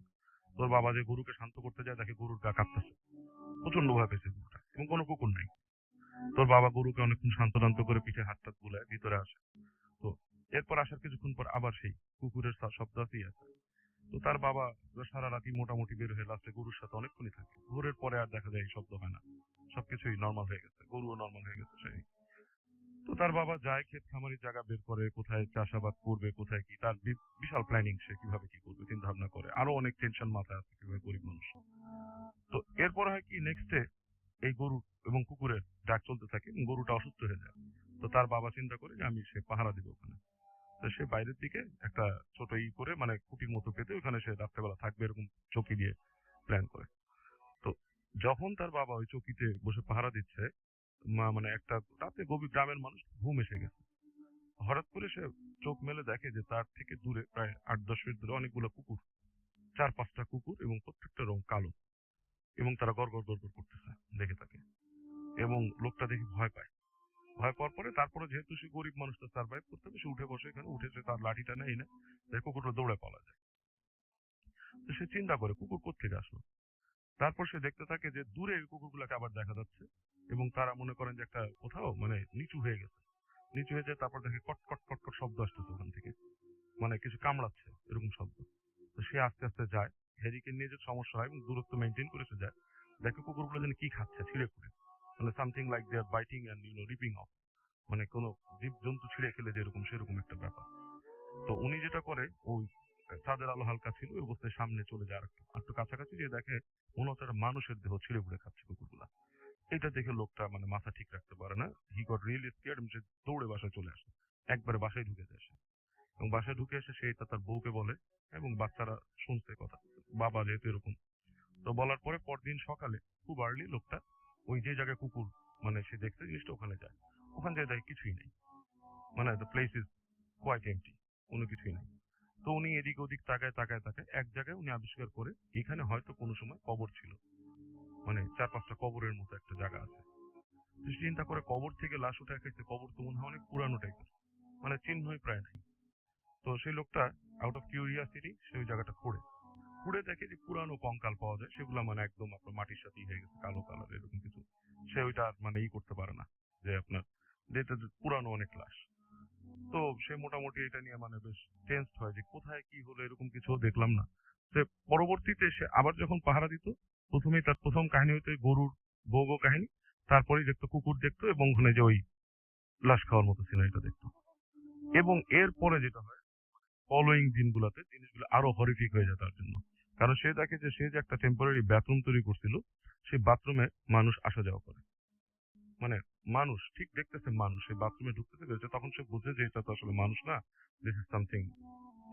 তোর বাবা যে গরুকে শান্ত করতে যায়, দেখে গরুর গা কাঁপতেছে, প্রচন্ড ভয় পেয়েছে গরুটা, এবং কোনো কুকুর নাই। তোর বাবা গরুকে অনেকক্ষণ শান্ত টান্ত করে পিঠে হাত টাত বুলায় ভিতরে আসে। তো এরপর আসার কিছুক্ষণ পর আবার সেই কুকুরের শব্দ আসেই আছে। তো তার বাবা সারা রাতি মোটামুটি বের হয়ে লাস্টে গরুর সাথে অনেকক্ষণই থাকে। ভোরের পরে আর দেখা যায় এই শব্দ হয় না, সবকিছুই নর্মাল হয়ে গেছে, গরুও নর্মাল হয়ে গেছে সেই। তো তার বাবা যায়, ক্ষেত খামারি জায়গা বের করে, কোথায় চাষাবাদ করবে, কোথায় কি, তার বিশাল প্ল্যানিং, সে কিভাবে কি করবে চিন্তা ভাবনা করে, আরো অনেক টেনশন মাথায় আছে কিভাবে গরিব মানুষ। তো এরপর হয় কি, নেক্সট ডে এই গরু এবং কুকুরের ডাক চলতে থাকে এবং গরুটা অসুস্থ হয়ে যায়। তো তার বাবা চিন্তা করে যে আমি সে পাহারা দিব ওখানে। তো সে বাইরের দিকে একটা ছোট করে, মানে খুঁটির মতো পেতে ওখানে সে রাত্রেবেলা থাকবে, এরকম চকি দিয়ে প্ল্যান করে। তো যখন তার বাবা ওই চকিতে বসে পাহারা দিচ্ছে, মানে একটা রাতে গভীর, গ্রামের মানুষ ঘুম এসে গেছে। হঠাৎ করে সে চোখ মেলে দেখে যে তার থেকে দূরে প্রায় 8-10 ফিট দূরে অনেকগুলো কুকুর, 4-5টা কুকুর, এবং প্রত্যেকটা রং কালো, এবং তারা গড় গড় করতেছে দেখে তাকে, এবং লোকটা দেখে ভয় পায়। ভয় পাওয়ার পরে তারপরে যেহেতু সে গরিব মানুষটা সার্ভাইভ করতে হবে, সে উঠে বসে, এখানে উঠে সে তার লাঠিটা নেই না, কুকুরটা দৌড়ে পালা যায়। তো সে চিন্তা করে কুকুর কোত্থেকে আসলো। তারপর সে দেখতে থাকে যে দূরে এই কুকুরগুলাকে আবার দেখা যাচ্ছে এবং তারা মনে করেন যে একটা কোথাও মানে নিচু হয়ে গেছে, নিচু হয়ে যায়। তারপর দেখে কট কট কট কট শব্দ আসতেছে ওখান থেকে, মানে কিছু কামড়াচ্ছে এরকম শব্দ। তো সে আস্তে আস্তে যায়, হ্যারিকে নিয়ে যে সমস্যা হয় এবং দূরত্ব মেনটেন করে সে যায়, দেখে কুকুরগুলো যেন কি খাচ্ছে ছিঁড়ে খুঁড়ে, মানে something like they are biting and ripping off, মানে কোনো জীব জন্তু ছিঁড়ে খেলে যেরকম সেরকম একটা ব্যাপার। তো উনি যেটা করে, ওই চাঁদের আলো হালকা ছিল, ওই অবস্থায় সামনে চলে যায় একটু কাছাকাছি, যে দেখে মনে হচ্ছে একটা মানুষের দেহ ছিঁড়ে ফুড়ে খাচ্ছে কুকুরগুলা। এটা দেখে লোকটা মানে মাথা ঠিক রাখতে পারে না, হি গট রিয়েলি স্কেয়ার্ড এবং সে দৌড়ে বাসায় চলে আসে, একবারে বাসায় ঢুকে যায় সে। এবং বাসায় ঢুকে এসে সে এটা তার বউকে বলে এবং বাচ্চারা শুনছে কথা, বাবা যেহেতু এরকম। তো বলার পরে পরদিন সকালে খুব আর্লি লোকটা ওই যে জায়গায় কুকুর মানে সে দেখছে জিনিসটা, ওখানে যায়। ওখান থেকে দেখে কিছুই নেই, মানে the place is quite empty, কোনো কিছুই নেই। তো উনি এদিক ওদিক তাকায় তাকায় তাকায় এক জায়গায় উনি আবিষ্কার করে এখানে হয়তো কোনো সময় কবর ছিল, মানে 4-5টা কবরের মতো একটা জায়গা আছে। তো সে চিন্তা করে কবর থেকে লাশ উঠে খাইছে, কবর তো মনে হয় অনেক পুরানো টাইপের, মানে চিহ্নই প্রায় নাই। তো সেই লোকটা আউট অফ কিউরিয়াসিটি সে ওই জায়গাটা খুঁড়ে খুঁড়ে দেখে যে পুরানো কঙ্কাল পাওয়া যায়, সেগুলো মানে একদম আপনার মাটির সাথেই হয়ে গেছে, কালো কালার এরকম কিছু। সে ওইটা আর মানে করতে পারে না, যে আপনার যেটা পুরানো অনেক লাশ। তো সে মোটামুটি এটা নিয়ে মানে বেশ টেন্সড হয় যে কোথায় কি হলো, এরকম কিছু দেখলাম না। সে পরবর্তীতে সে আবার যখন পাহারা দিত, প্রথমেই তার প্রথম কাহিনী হইতো এই গরুর বৌগো কাহিনী, তারপরেই দেখতো কুকুর দেখতো এবং ওখানে যে ওই লাশ খাওয়ার মতো সিনারিটা দেখতো। এবং এর পরে যেটা হয়, ফলোয়িং দিনগুলোতে জিনিসগুলো আরো হরিফিক হয়ে যায় তার জন্য। কারণ সে দেখে যে সে যে একটা টেম্পোরারি বাথরুম তৈরি করছিল, সেই বাথরুমে মানুষ আসা যাওয়া করে, মানে মানুষ ঠিক দেখতেছে, মানুষ সেই বাথরুমে ঢুকতেছে বেরোচ্ছে, তখন সে বুঝে যে এটা তো আসলে মানুষ না, দিস ইজ সামথিং,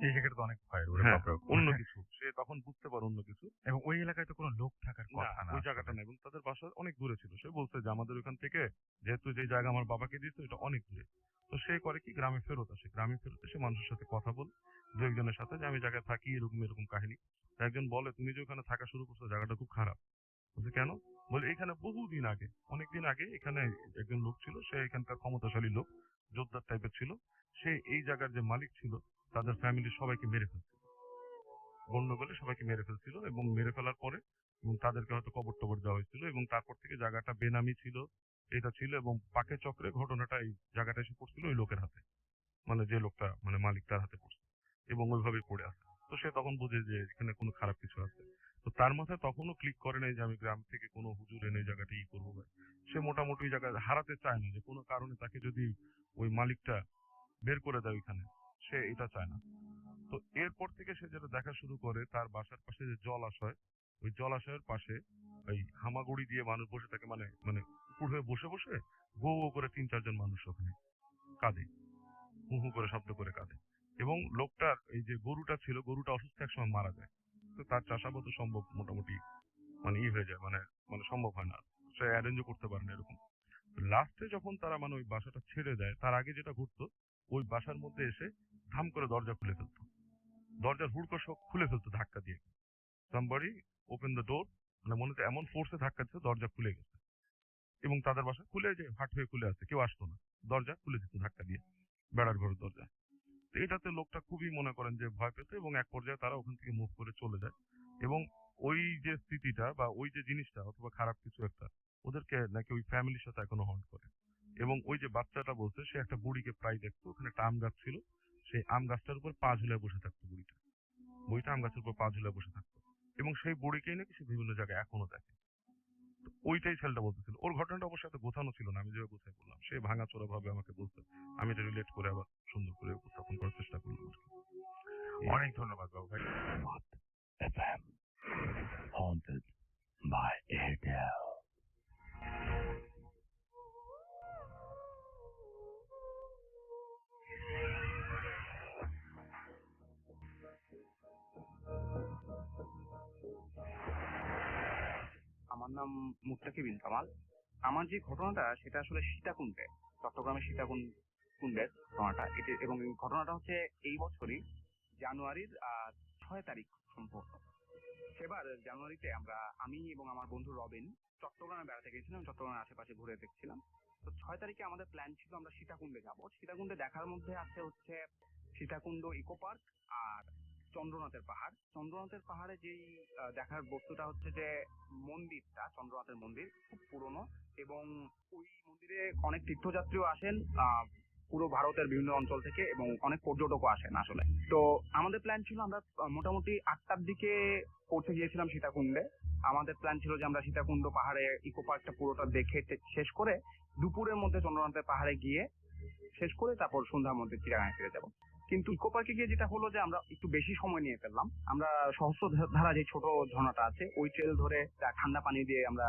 এই জায়গাটা তো অনেক ভয়ের, ওরে হ্যাঁ, বাপরে। অন্য কিছু। সে তখন বুঝতে পারে অন্য কিছু। এবং ওই এলাকায় তো কোনো লোক থাকার না, কথা না ওই আসলে। জায়গাটা না, এবং তাদের বাসা অনেক দূরে ছিল। সে বলছে যে আমাদের ওইখান থেকে, যেহেতু যে জায়গা আমার বাবাকে দিয়েছে এটা অনেক দূরে। তো সে করে কি, গ্রামে ফেরত আসে, গ্রামে ফেরত এসে মানুষের সাথে কথা বলে, দু একজনের সাথে, যে আমি জায়গায় থাকি এরকম এরকম কাহিনী। তো একজন বলে তুমি যে ওখানে থাকা শুরু করছো জায়গাটা খুব খারাপ। বলছে কেন? বলে এখানে বহুদিন আগে, অনেকদিন আগে এখানে একজন লোক ছিল, সে এখানকার ক্ষমতাশালী লোক, যোদ্ধার টাইপের ছিল। সে এই জায়গার যে মালিক ছিল তাদের ফ্যামিলির সবাইকে মেরে ফেলছিল, গন্ডগোলে সবাইকে মেরে ফেলছিল, এবং মেরে ফেলার পরে এবং তাদেরকে হয়তো কবর টবর দেওয়া হয়েছিল, এবং তারপর থেকে জায়গাটা বেনামি ছিল, এটা ছিল, এবং পাকে চক্রে ঘটনাটা এই জায়গাটা এসে পড়ছিল ওই লোকের হাতে, মানে যে লোকটা মানে মালিক তার হাতে পড়ছে, এবং ওইভাবেই পড়ে আছে। তো সে তখন বুঝে যে এখানে কোনো খারাপ কিছু আছে। তো তার মাথায় তখনও ক্লিক করে নাই যে আমি গ্রাম থেকে কোনো হুজুর এনে এই জায়গাটা ই করবো ভাই। সে মোটামুটি ওই জায়গায় হারাতে চায় না, যে কোনো কারণে তাকে যদি ওই মালিকটা বের করে দেয় ওইখানে, সে এটা চায় না। তো এরপর থেকে সে যেটা দেখা শুরু করে, তার বাসার পাশে যে জলাশয়, ওই জলাশয়ের পাশে ওই হামাগুড়ি দিয়ে মানুষ বসে থাকে, মানে মানে উপর হয়ে বসে বসে গো গো করে 3-4 জন মানুষ ওখানে কাঁদে, হু হু করে শব্দ করে কাঁদে। এবং লোকটার এই যে গরুটা ছিল, গরুটা অসুস্থ এক সময় মারা যায়। তো তার চাষাবাদ সম্ভব মোটামুটি মানে হয়ে যায়, মানে মানে সম্ভব হয় না, সে অ্যারেঞ্জও করতে পারে না এরকম। লাস্টে যখন তারা মানে ওই বাসাটা ছেড়ে দেয়, তার আগে যেটা ঘটতো, ওই বাসার মধ্যে এসে ধাম করে দরজা খুলে ফেলতো, দরজার হুড়কো সব খুলে ফেলতো ধাক্কা দিয়ে। সামবডি ওপেন দ্য ডোর, মানে মনে হচ্ছে এমন ফোর্সে ধাক্কা দিচ্ছে দরজা খুলে গেছে, এবং তাদের বাসা খুলে যে হাট হয়ে খুলে আছে, কেউ আসতো না, দরজা খুলে দিত ধাক্কা দিয়ে, বেড়ার ঘরের দরজা। তো এটাতে লোকটা খুবই মনে করেন যে ভয় পেত, এবং এক পর্যায়ে তারা ওখান থেকে মুভ করে চলে যায়। এবং ওই যে স্মৃতিটা বা ওই যে জিনিসটা অথবা খারাপ কিছু একটা ওদেরকে নাকি ওই ফ্যামিলির সাথে এখনো হন্ট করে। এবং ওই যে বাচ্চাটা বলছে, সে একটা বুড়িকে প্রায় দেখতো, ওখানে একটা আম গাছ ছিল, সেই আম গাছটার উপর পা ঝুলে বসে থাকতো বুড়িটা, বুড়িটা আম গাছের উপর পা ঝুলে বসে থাকতো, এবং সেই বুড়িকেই নাকি সে বিভিন্ন জায়গায় এখনো দেখে। তো ওইটাই ছেলেটা বলতেছিল। ওর ঘটনাটা অবশ্যই এত গোছানো ছিল না, আমি যেভাবে গোছাই বললাম, সে ভাঙাচোরা ভাবে আমাকে বলছে, আমি এটা রিলেট করে আবার সুন্দর করে উপস্থাপন করার চেষ্টা করলাম আর কি। অনেক ধন্যবাদ বাবু ভাই। FM. Haunted by Airtel. আমার নাম মুত্তাকি বিন কামাল। আমার যে ঘটনাটা সেটা আসলে সীতাকুণ্ডে, চট্টগ্রামের সীতাকুণ্ডের ঘটনাটা। এবং এই ঘটনাটা হচ্ছে এই বছরই জানুয়ারির 6 তারিখ সম্ভবত। সেবার জানুয়ারিতে আমি এবং আমার বন্ধু রবিন চট্টগ্রামে বেড়াতে গেছিলাম, চট্টগ্রামের আশেপাশে ঘুরে দেখছিলাম। তো 6 তারিখে আমাদের প্ল্যান ছিল আমরা সীতাকুণ্ডে যাব। সীতাকুণ্ডে দেখার মধ্যে আছে হচ্ছে সীতাকুণ্ড ইকো পার্ক আর চন্দ্রনাথের পাহাড়। চন্দ্রনাথের পাহাড়ে যেই দেখার বস্তুটা হচ্ছে যে মন্দিরটা, চন্দ্রনাথের মন্দির খুব পুরনো, এবং ওই মন্দিরে অনেক তীর্থযাত্রীও আসেন পুরো ভারতের বিভিন্ন অঞ্চল থেকে, এবং অনেক পর্যটকও আসেন আসলে। তো আমাদের প্ল্যান ছিল আমরা মোটামুটি 8টার দিকে পৌঁছে গিয়েছিলাম সীতাকুণ্ডে। আমাদের প্ল্যান ছিল যে আমরা সীতাকুণ্ড পাহাড়ে ইকো পার্কটা পুরোটা দেখে শেষ করে দুপুরের মধ্যে চন্দ্রনাথের পাহাড়ে গিয়ে শেষ করে তারপর সন্ধ্যার মধ্যে চিড়িয়াখানায় ফিরে যাব। কিন্তু ইকো পার্কে গিয়ে যেটা হলো যে আমরা একটু বেশি সময় নিয়ে ফেললাম। আমরা সহস্রধারা যে ছোট ঝর্ণাটা আছে ওই ট্রেল ধরে ঠান্ডা পানি দিয়ে আমরা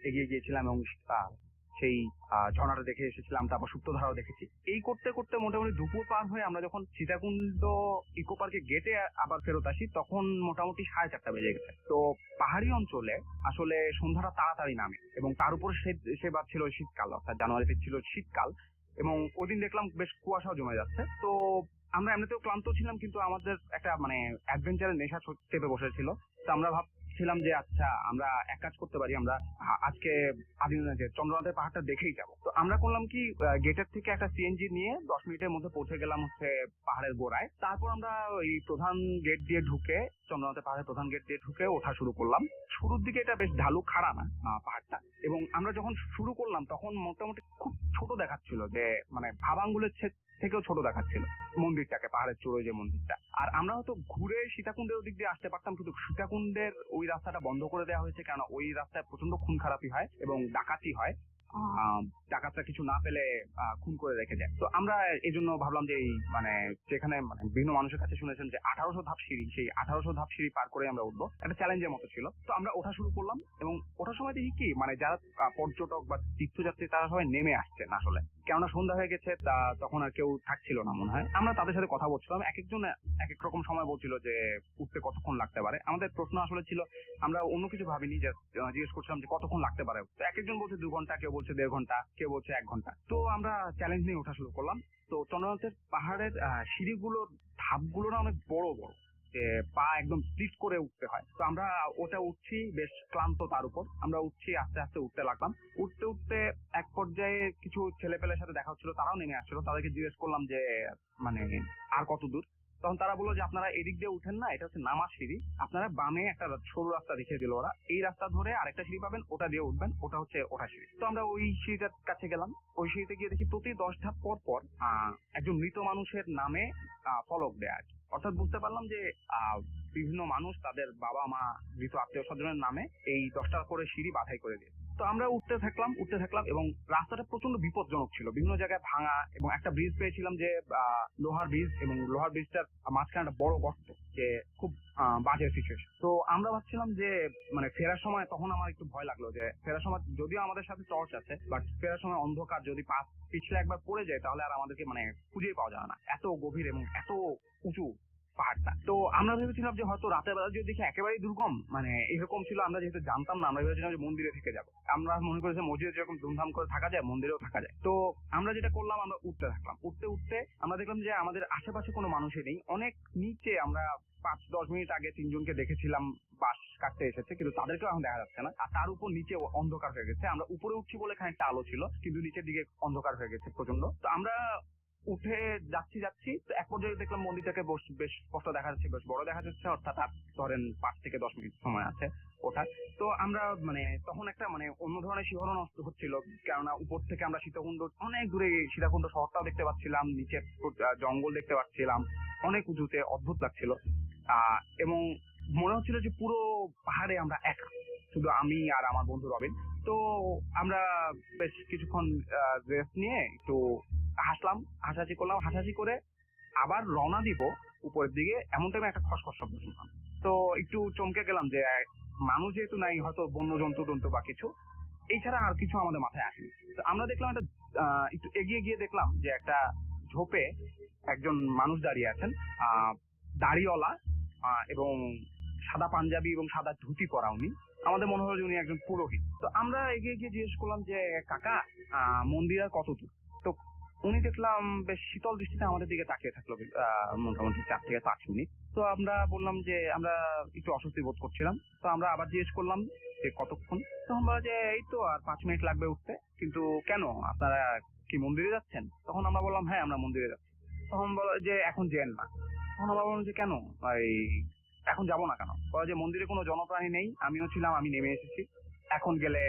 এগিয়ে গিয়েছিলাম, এবং সেই ঝর্ণাটা দেখে এসেছিলাম, তারপর সুপ্তধারাও দেখেছি। এই করতে করতে মোটামুটি দুপুর পার হয়ে আমরা যখন সীতাকুণ্ড ইকো পার্কে গেটে আবার ফেরত আসি তখন মোটামুটি 4:30 বেজে গেছে। তো পাহাড়ি অঞ্চলে আসলে সন্ধ্যাটা তাড়াতাড়ি নামে, এবং তার উপর সেবার ছিল শীতকাল, অর্থাৎ জানুয়ারিতে ছিল শীতকাল, এবং ওই দিন দেখলাম বেশ কুয়াশাও জমে যাচ্ছে। তো আমরা এমনিতেও ক্লান্ত ছিলাম, কিন্তু আমাদের একটা মানে অ্যাডভেঞ্চারের নেশা চেপে বসেছিল। তো আমরা ভাবছিলাম যে আচ্ছা আমরা এক কাজ করতে পারি, আমরা আজকে চন্দ্রনাথের পাহাড়টা দেখেই যাব। তো আমরা করলাম কি, গেটের থেকে একটা সিএনজি নিয়ে 10 মিনিটের মধ্যে পৌঁছে গেলাম হচ্ছে পাহাড়ের গোড়ায়। তারপর আমরা ওই প্রধান গেট দিয়ে ঢুকে, চন্দ্রনাথের পাহাড়ের প্রধান গেট দিয়ে ঢুকে ওঠা শুরু করলাম। শুরুর দিকে এটা বেশ ঢালু খাড়া না পাহাড়টা, এবং আমরা যখন শুরু করলাম তখন মোটামুটি খুব ছোট দেখাচ্ছিল, যে মানে ভাবাঙ্গুলের থেকেও ছোট দেখাচ্ছিল মন্দিরটাকে, পাহাড়ের চূড়োয় যে মন্দিরটা। আর আমরা হয়তো ঘুরে সীতাকুণ্ডের দিক দিয়ে আসতে পারতাম, কিন্তু সীতাকুণ্ডের ওই রাস্তাটা বন্ধ করে দেওয়া হয়েছে, কারণ ওই রাস্তায় প্রচন্ড খুন খারাপি হয় এবং ডাকাতি হয়। ডাকাতরা কিছু না পেলে খুন করে রেখে যায়। তো আমরা এই জন্য ভাবলাম যে মানে যেখানে মানে বিভিন্ন মানুষের কাছে শুনেছেন যে 1800 ধাপ সিঁড়ি, সেই 1800 ধাপ সিঁড়ি পার করে আমরা উঠবো, একটা চ্যালেঞ্জের মতো ছিল। তো আমরা ওঠা শুরু করলাম, এবং ওঠার সময় দেখি কি মানে যারা পর্যটক বা তীর্থযাত্রী তারা সবাই নেমে আসছেন আসলে, কেননা সন্ধ্যা হয়ে গেছে, তখন আর কেউ থাকছিল না মনে হয়। আমরা তাদের সাথে কথা বলছিলাম, এক একজন এক এক রকম সময় বলছিল যে উঠতে কতক্ষণ লাগতে পারে। আমাদের প্রশ্ন আসলে ছিল, আমরা অন্য কিছু ভাবিনি, যে জিজ্ঞেস করছিলাম যে কতক্ষণ লাগতে পারে। তো এক একজন বলছে 2 ঘন্টা, কেউ বলছে 1.5 ঘন্টা, কেউ বলছে 1 ঘন্টা। তো আমরা চ্যালেঞ্জ নিয়ে ওঠা শুরু করলাম। তো চন্দ্রনাথের পাহাড়ের সিঁড়িগুলোর ধাপগুলো না অনেক বড় বড়, যে পা একদম স্লিপ করে উঠতে হয়। তো আমরা ওটা উঠছি, বেশ ক্লান্ত, তার উপর আমরা উঠছি, আস্তে আস্তে উঠতে লাগলাম। উঠতে উঠতে এক পর্যায়ে কিছু ছেলেপেলের সাথে দেখা হচ্ছিল, তারাও নেমে আসছিল। তাদেরকে জিজ্ঞেস করলাম যে মানে আর কত দূর। তখন তারা বললো যে আপনারা এদিক দিয়ে উঠেন না, এটা হচ্ছে নামার সিঁড়ি, আপনারা বামে একটা সরু রাস্তা দেখিয়ে দিল ওরা, এই রাস্তা ধরে আরেকটা সিঁড়ি পাবেন, ওটা দিয়ে উঠবেন, ওটা হচ্ছে ওঠা সিঁড়ি। তো আমরা ওই সিঁড়িটার কাছে গেলাম। ওই সিঁড়িতে গিয়ে দেখি প্রতি 10 ধাপ পর পর একজন মৃত মানুষের নামে ফলক দেয়া আছে। অর্থাৎ বুঝতে পারলাম যে বিভিন্ন মানুষ তাদের বাবা মা মৃত আত্মীয় স্বজনের নামে এই 10টা করে সিঁড়ি বাছাই করে দিয়ে। তো আমরা উঠতে থাকলাম, এবং রাস্তাটা প্রচন্ড বিপজ্জনক ছিল, বিভিন্ন জায়গায় ভাঙা, এবং একটা ব্রিজ পেয়েছিলাম যে লোহার ব্রিজ, এবং লোহার ব্রিজটার মাঝখানে একটা বড় গর্ত, যে খুব বাজে সিচুয়েশন। তো আমরা ভাবছিলাম যে মানে ফেরার সময়, তখন আমার একটু ভয় লাগলো যে ফেরার সময় যদিও আমাদের সাথে টর্চ আছে, বাট ফেরার সময় অন্ধকার, যদি পিছলে একবার পড়ে যায় তাহলে আর আমাদেরকে মানে খুঁজেই পাওয়া যাবে না, এত গভীর এবং এত উঁচু পাহাড়টা। তো আমরা ভেবেছিলাম যে হয়তো রাতের বেলা যদি দেখি একেবারেই দুর্গম, মানে এরকম ছিল। আমরা যেহেতু জানতাম না, আমরা ভেবেছিলাম যে মন্দিরে থেকে যাবো। আমরা মনে করেছি মসজিদে যেরকম ধুমধাম করে থাকা যায়, মন্দিরেও থাকা যায়। তো আমরা যেটা করলাম, আমরা উঠতে থাকলাম। উঠতে উঠতে আমরা দেখলাম যে আমাদের আশেপাশে কোনো মানুষই নেই। অনেক নিচে আমরা 5-10 মিনিট আগে 3 জনকে দেখেছিলাম বাঁশ কাটতে এসেছে, কিন্তু তাদেরকেও এখন দেখা যাচ্ছে না। আর তার উপর নিচে অন্ধকার হয়ে গেছে। আমরা উপরে উঠছি বলে খানিকটা আলো ছিল, কিন্তু নিচের দিকে অন্ধকার হয়ে গেছে প্রচন্ড। তো আমরা উঠে যাচ্ছি, তো এক পর্যায়ে দেখলাম মন্দিরটাকে বেশ স্পষ্ট দেখা যাচ্ছে, বেশ বড় দেখা যাচ্ছে, অর্থাৎ আর ধরেন 5 থেকে 10 মিনিট সময় আছে ওঠার। তো আমরা মানে তখন একটা মানে অন্য ধরনের শিহরণ হচ্ছিল, কেননা উপর থেকে আমরা সীতাকুণ্ড অনেক দূরে, সীতাকুণ্ড শহরটাও দেখতে পাচ্ছিলাম, নিচে জঙ্গল দেখতে পাচ্ছিলাম, অনেক উঁচুতে, অদ্ভুত লাগছিল। এবং মনে হচ্ছিল যে পুরো পাহাড়ে আমরা একা, শুধু আমি আর আমার বন্ধু রবিন। তো আমরা বেশ কিছুক্ষণ রেস্ট নিয়ে একটু হাসলাম, হাসাহাসি করলাম। হাসাহাসি করে আবার রওনা দিব উপরের দিকে, এমন টাইমে একটা খসখস শব্দ শুনলাম। তো একটু চমকে গেলাম যে মানুষ যেহেতু নাই, হয়তো বন্য জন্তু বা কিছু, এছাড়া আর কিছু আমাদের মাথায় আসেনি। তো আমরা দেখলাম একটা একটু এগিয়ে গিয়ে দেখলাম যে একটা ঝোপে একজন মানুষ দাঁড়িয়ে আছেন, দাড়িওয়ালা, এবং সাদা পাঞ্জাবি এবং সাদা ধুতি পরা উনি। আমাদের মনে হলো যে উনি একজন পুরোহিত। তো আমরা এগিয়ে গিয়ে জিজ্ঞেস করলাম যে কাকা, মন্দির আর কত দূর? তো উনি দেখলাম বেশ শীতল দৃষ্টিতে আমাদের দিকে তাকিয়ে থাকলো মোটামুটি 4 থেকে 5 মিনিট। তো আমরা বললাম যে আমরা একটু অস্বস্তি বোধ করছিলাম। তো আমরা আবার জিজ্ঞেস করলাম যে কতক্ষণ? তখন বলা যে এই তো আর 5 মিনিট লাগবে উঠতে। কিন্তু কেন, আপনারা কি মন্দিরে যাচ্ছেন? তখন আমরা বললাম হ্যাঁ, আমরা মন্দিরে যাচ্ছি। তখন বলা যে এখন যেন না। তখন আমরা বললাম যে কেন এই এখন যাব না কেন? বলে যে মন্দিরে কোনো জনপ্রাণী নেই, আমিও ছিলাম, আমি নেমে এসেছি, এখন গেলে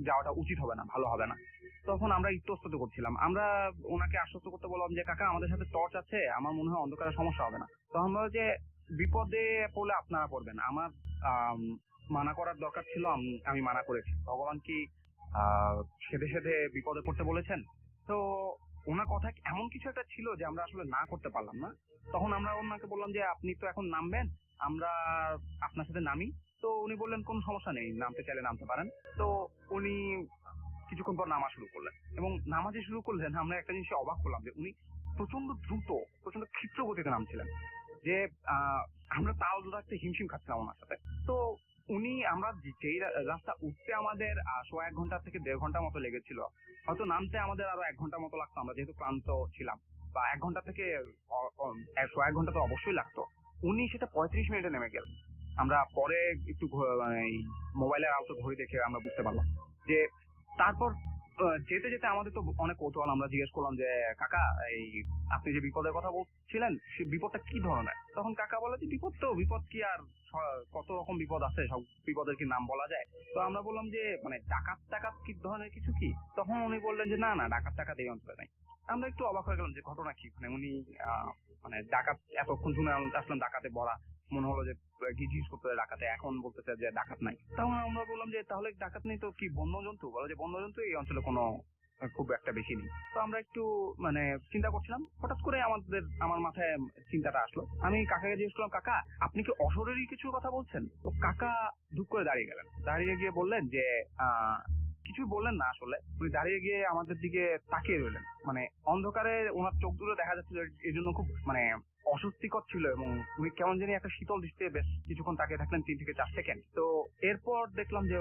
যাওয়াটা উচিত হবে না, ভালো হবে না। তখন আমরা ইতস্তত করছিলাম, আমরা ওনাকে আশ্বস্ত করতে বললাম যে কাকা আমাদের সাথে টর্চ আছে, আমার মনে হয় অন্ধকারে সমস্যা হবে না। তখন বলে যে বিপদে পড়লে আপনারা পড়বেন, আমার আম, মানা করার দরকার ছিল, আমি মানা করেছি, ভগবান কি সেধে সেধে বিপদে পড়তে বলেছেন? তো ওনার কথা এমন কিছু একটা ছিল যে আমরা আসলে না করতে পারলাম না। তখন আমরা ওনাকে বললাম যে আপনি তো এখন নামবেন, আমরা আপনার সাথে নামি। তো উনি বললেন কোনো সমস্যা নেই, নামতে চাইলে নামতে পারেন। তো উনি কিছুক্ষণ পর নামা শুরু করলেন এবং নামাজে শুরু করলেন। আমরা একটা জিনিসে অবাক হলাম যে উনি প্রচন্ড দ্রুত, প্রচন্ড ক্ষিপ্র গতিতে নামছিলেন, যে আমরা তাল রাখতে হিমশিম খাচ্ছিলাম ওনার সাথে। তো উনি আমরা যেই রাস্তা উঠতে আমাদের 1.5 ঘন্টা থেকে 1.5 ঘন্টা মতো লেগেছিল, হয়তো নামতে আমাদের আরো 1 ঘন্টা মতো লাগতো, আমরা যেহেতু ক্লান্ত ছিলাম, বা 1 ঘন্টা থেকে 1.5 ঘন্টা তো অবশ্যই লাগতো। উনি সেটা 35 মিনিটে নেমে গেলেন। আমরা পরে একটু মোবাইলের আলোতে ঘড়ি দেখে আমরা বুঝতে পারলাম যে তারপর যেতে যেতে আমাদের তো অনেক কৌতূহল। আমরা জিজ্ঞেস করলাম যে কাকা এই আপনি যে বিপদের কথা বলছিলেন সে বিপদটা কি ধরনের? তখন কাকা বলে যে বিপদ কি আর কত রকম বিপদ আছে, সব বিপদের কি নাম বলা যায়? তো আমরা বললাম যে মানে ডাকাত কি ধরনের কিছু কি? তখন উনি বললেন যে না ডাকাত এই অঞ্চলে নাই। আমরা একটু অবাক হয়ে গেলাম যে ঘটনা কি, মানে উনি মানে ডাকাত এতক্ষণ শুনে আসলাম ডাকাতে ভরা, মনে হলো যে গিজগিজ করতে ডাকাতে, এখন বলতেছে যে ডাকাত নাই। তখন আমরা বললাম যে তাহলে ডাকাত নেই তো কি বন্য জন্তু? বলে যে বন্য জন্তু এই অঞ্চলে কোনো খুব একটা বেশি নেই। তো আমরা একটু মানে চিন্তা করছিলাম, হঠাৎ করে আমার মাথায় চিন্তাটা আসলো। আমি কাকাকে জিজ্ঞেস করলাম কাকা আপনি কি অশরীরী কিছুর কথা বলছেন? তো কাকা ধুপ করে দাঁড়িয়ে গেলেন, দাঁড়িয়ে গিয়ে বললেন যে কিছুই বললেন না আসলে। উনি দাঁড়িয়ে গিয়ে আমাদের দিকে তাকিয়ে রইলেন, মানে অন্ধকারে ওনার চোখ দুটো দেখা যাচ্ছিল, এই জন্য খুব মানে অস্বস্তিকর ছিল এবং উনি কেমন জানি একটা শীতল দৃষ্টিতে বেশ কিছুক্ষণ তাকিয়ে থাকলেন, 3 থেকে 4 সেকেন্ড। তো এরপর দেখলাম যে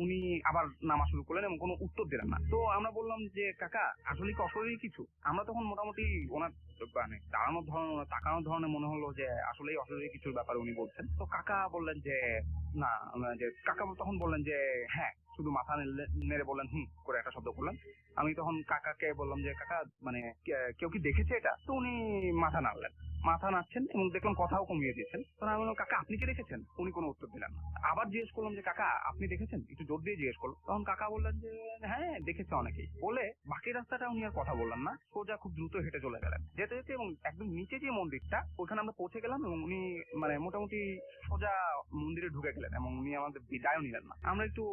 উনি আবার নামা শুরু করলেন এবং কোনো উত্তর দিলেন না। তো আমরা বললাম যে কাকা আসলে কি অশরীরী কিছু? আমরা তখন মোটামুটি ওনার মানে দাঁড়ানোর ধরন, তাকানোর ধরনে মনে হলো যে আসলেই অশরীরী কিছুর ব্যাপারে উনি বলছেন। তো কাকা বললেন যে না, যে কাকা তখন বললেন যে হ্যাঁ, শুধু মাথা নেড়ে বললেন হুম করে একটা শব্দ করলেন। আমি তখন কাকাকে বললাম যে কাকা মানে কেউ কি দেখেছে এটা? তো উনি মাথা নাড়ছেন এবং দেখলাম কথাও কমিয়ে দিয়েছেন। তখন আমি বললাম কাকা আপনি কি দেখেছেন? উনি কোনো উত্তর দিলেন না। আবার জিজ্ঞেস করলাম যে কাকা আপনি দেখেছেন? একটু জোর দিয়ে জিজ্ঞেস করলাম। তখন কাকা বললেন যে হ্যাঁ দেখেছে অনেকেই। বলে বাকি রাস্তাটা উনি আর কথা বললেন না, সোজা খুব দ্রুত হেঁটে চলে গেলেন। যেতে যেতে এবং একদম নিচে যে মন্দিরটা ওখানে আমরা পৌঁছে গেলাম এবং উনি মানে মোটামুটি সোজা মন্দিরে ঢুকে গেলেন এবং উনি আমাদের বিদায়ও নিলেন না। আমরা একটু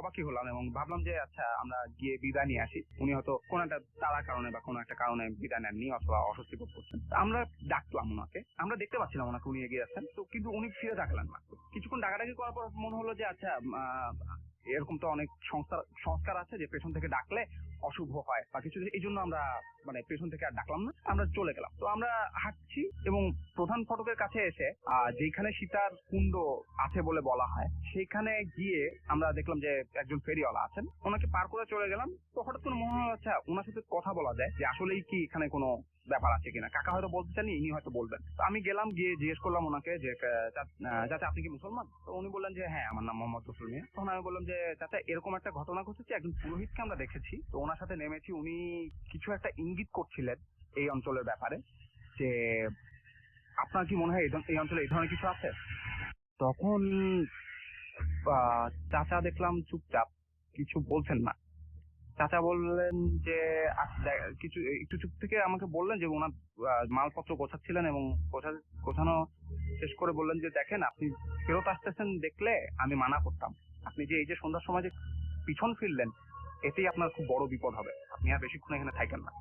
অবাকই হলাম এবং ভাবলাম যে আচ্ছা আমরা গিয়ে বিদায় নিয়ে আসি। উনি হয়তো কোনো একটা তাড়ার কারণে বা কোনো একটা কারণে বিদায় নেননি অথবা অস্বস্তি বোধ করছেন। আমরা ডাকলাম ওনাকে, আমরা দেখতে পাচ্ছিলাম ওনাকে উনি এগিয়ে যাচ্ছেন, তো কিন্তু উনি ফিরে তাকালেন না। কিছুক্ষণ ডাকাডাকি করার পর মনে হলো যে আচ্ছা এরকম তো অনেক সংস্কার আছে যে পেছন থেকে ডাকলে অশুভ হয় বা কিছু, এই জন্য আমরা মানে পেছন থেকে আর ডাকলাম না, আমরা চলে গেলাম। তো আমরা হাঁটছি এবং প্রধান ফটকের কাছে এসে যেখানে সীতার কুণ্ড আছে বলে বলা হয় সেখানে গিয়ে আমরা দেখলাম যে একজন ফেরিওয়ালা আছেন, ওনাকে পার করে চলে গেলাম। তো হঠাৎ করে মনে হলো আচ্ছা ওনার সাথে কথা বলা যায় যে আসলেই কি এখানে কোনো ব্যাপার আছে কিনা। কাকা হয়তো বলতে চান, ইনি হয়তো বলবেন। তো আমি গেলাম, গিয়ে জিজ্ঞেস করলাম ওনাকে যে চাচা আপনি কি মুসলমান? তো উনি বললেন যে হ্যাঁ আমার নাম মোহাম্মদ রসুল মিয়া। তখন আমি বললাম যে চাচা এরকম একটা ঘটনা ঘটেছে, একজন পুরোহিতকে আমরা দেখেছি, তো ওনার সাথে নেমেছি, উনি কিছু একটা ইঙ্গিত করছিলেন এই অঞ্চলের ব্যাপারে, যে আপনার কি মনে হয় এই অঞ্চলে এই ধরনের কিছু আছে? তখন চাচা দেখলাম চুপচাপ, কিছু বলছেন না। চাচা বললেন যে কিছু একটু চুপ থেকে আমাকে বললেন যে ওনার মালপত্র গোছাচ্ছিলেন এবং গোছানো শেষ করে বললেন যে দেখেন আপনি ফেরত আসতেছেন দেখলে আমি মানা করতাম, আপনি যে এই যে সন্ধ্যার সময় যে পিছন ফিরলেন এতেই আপনার খুব বড় বিপদ হবে, আপনি আর বেশিক্ষণ এখানে থাকেন না।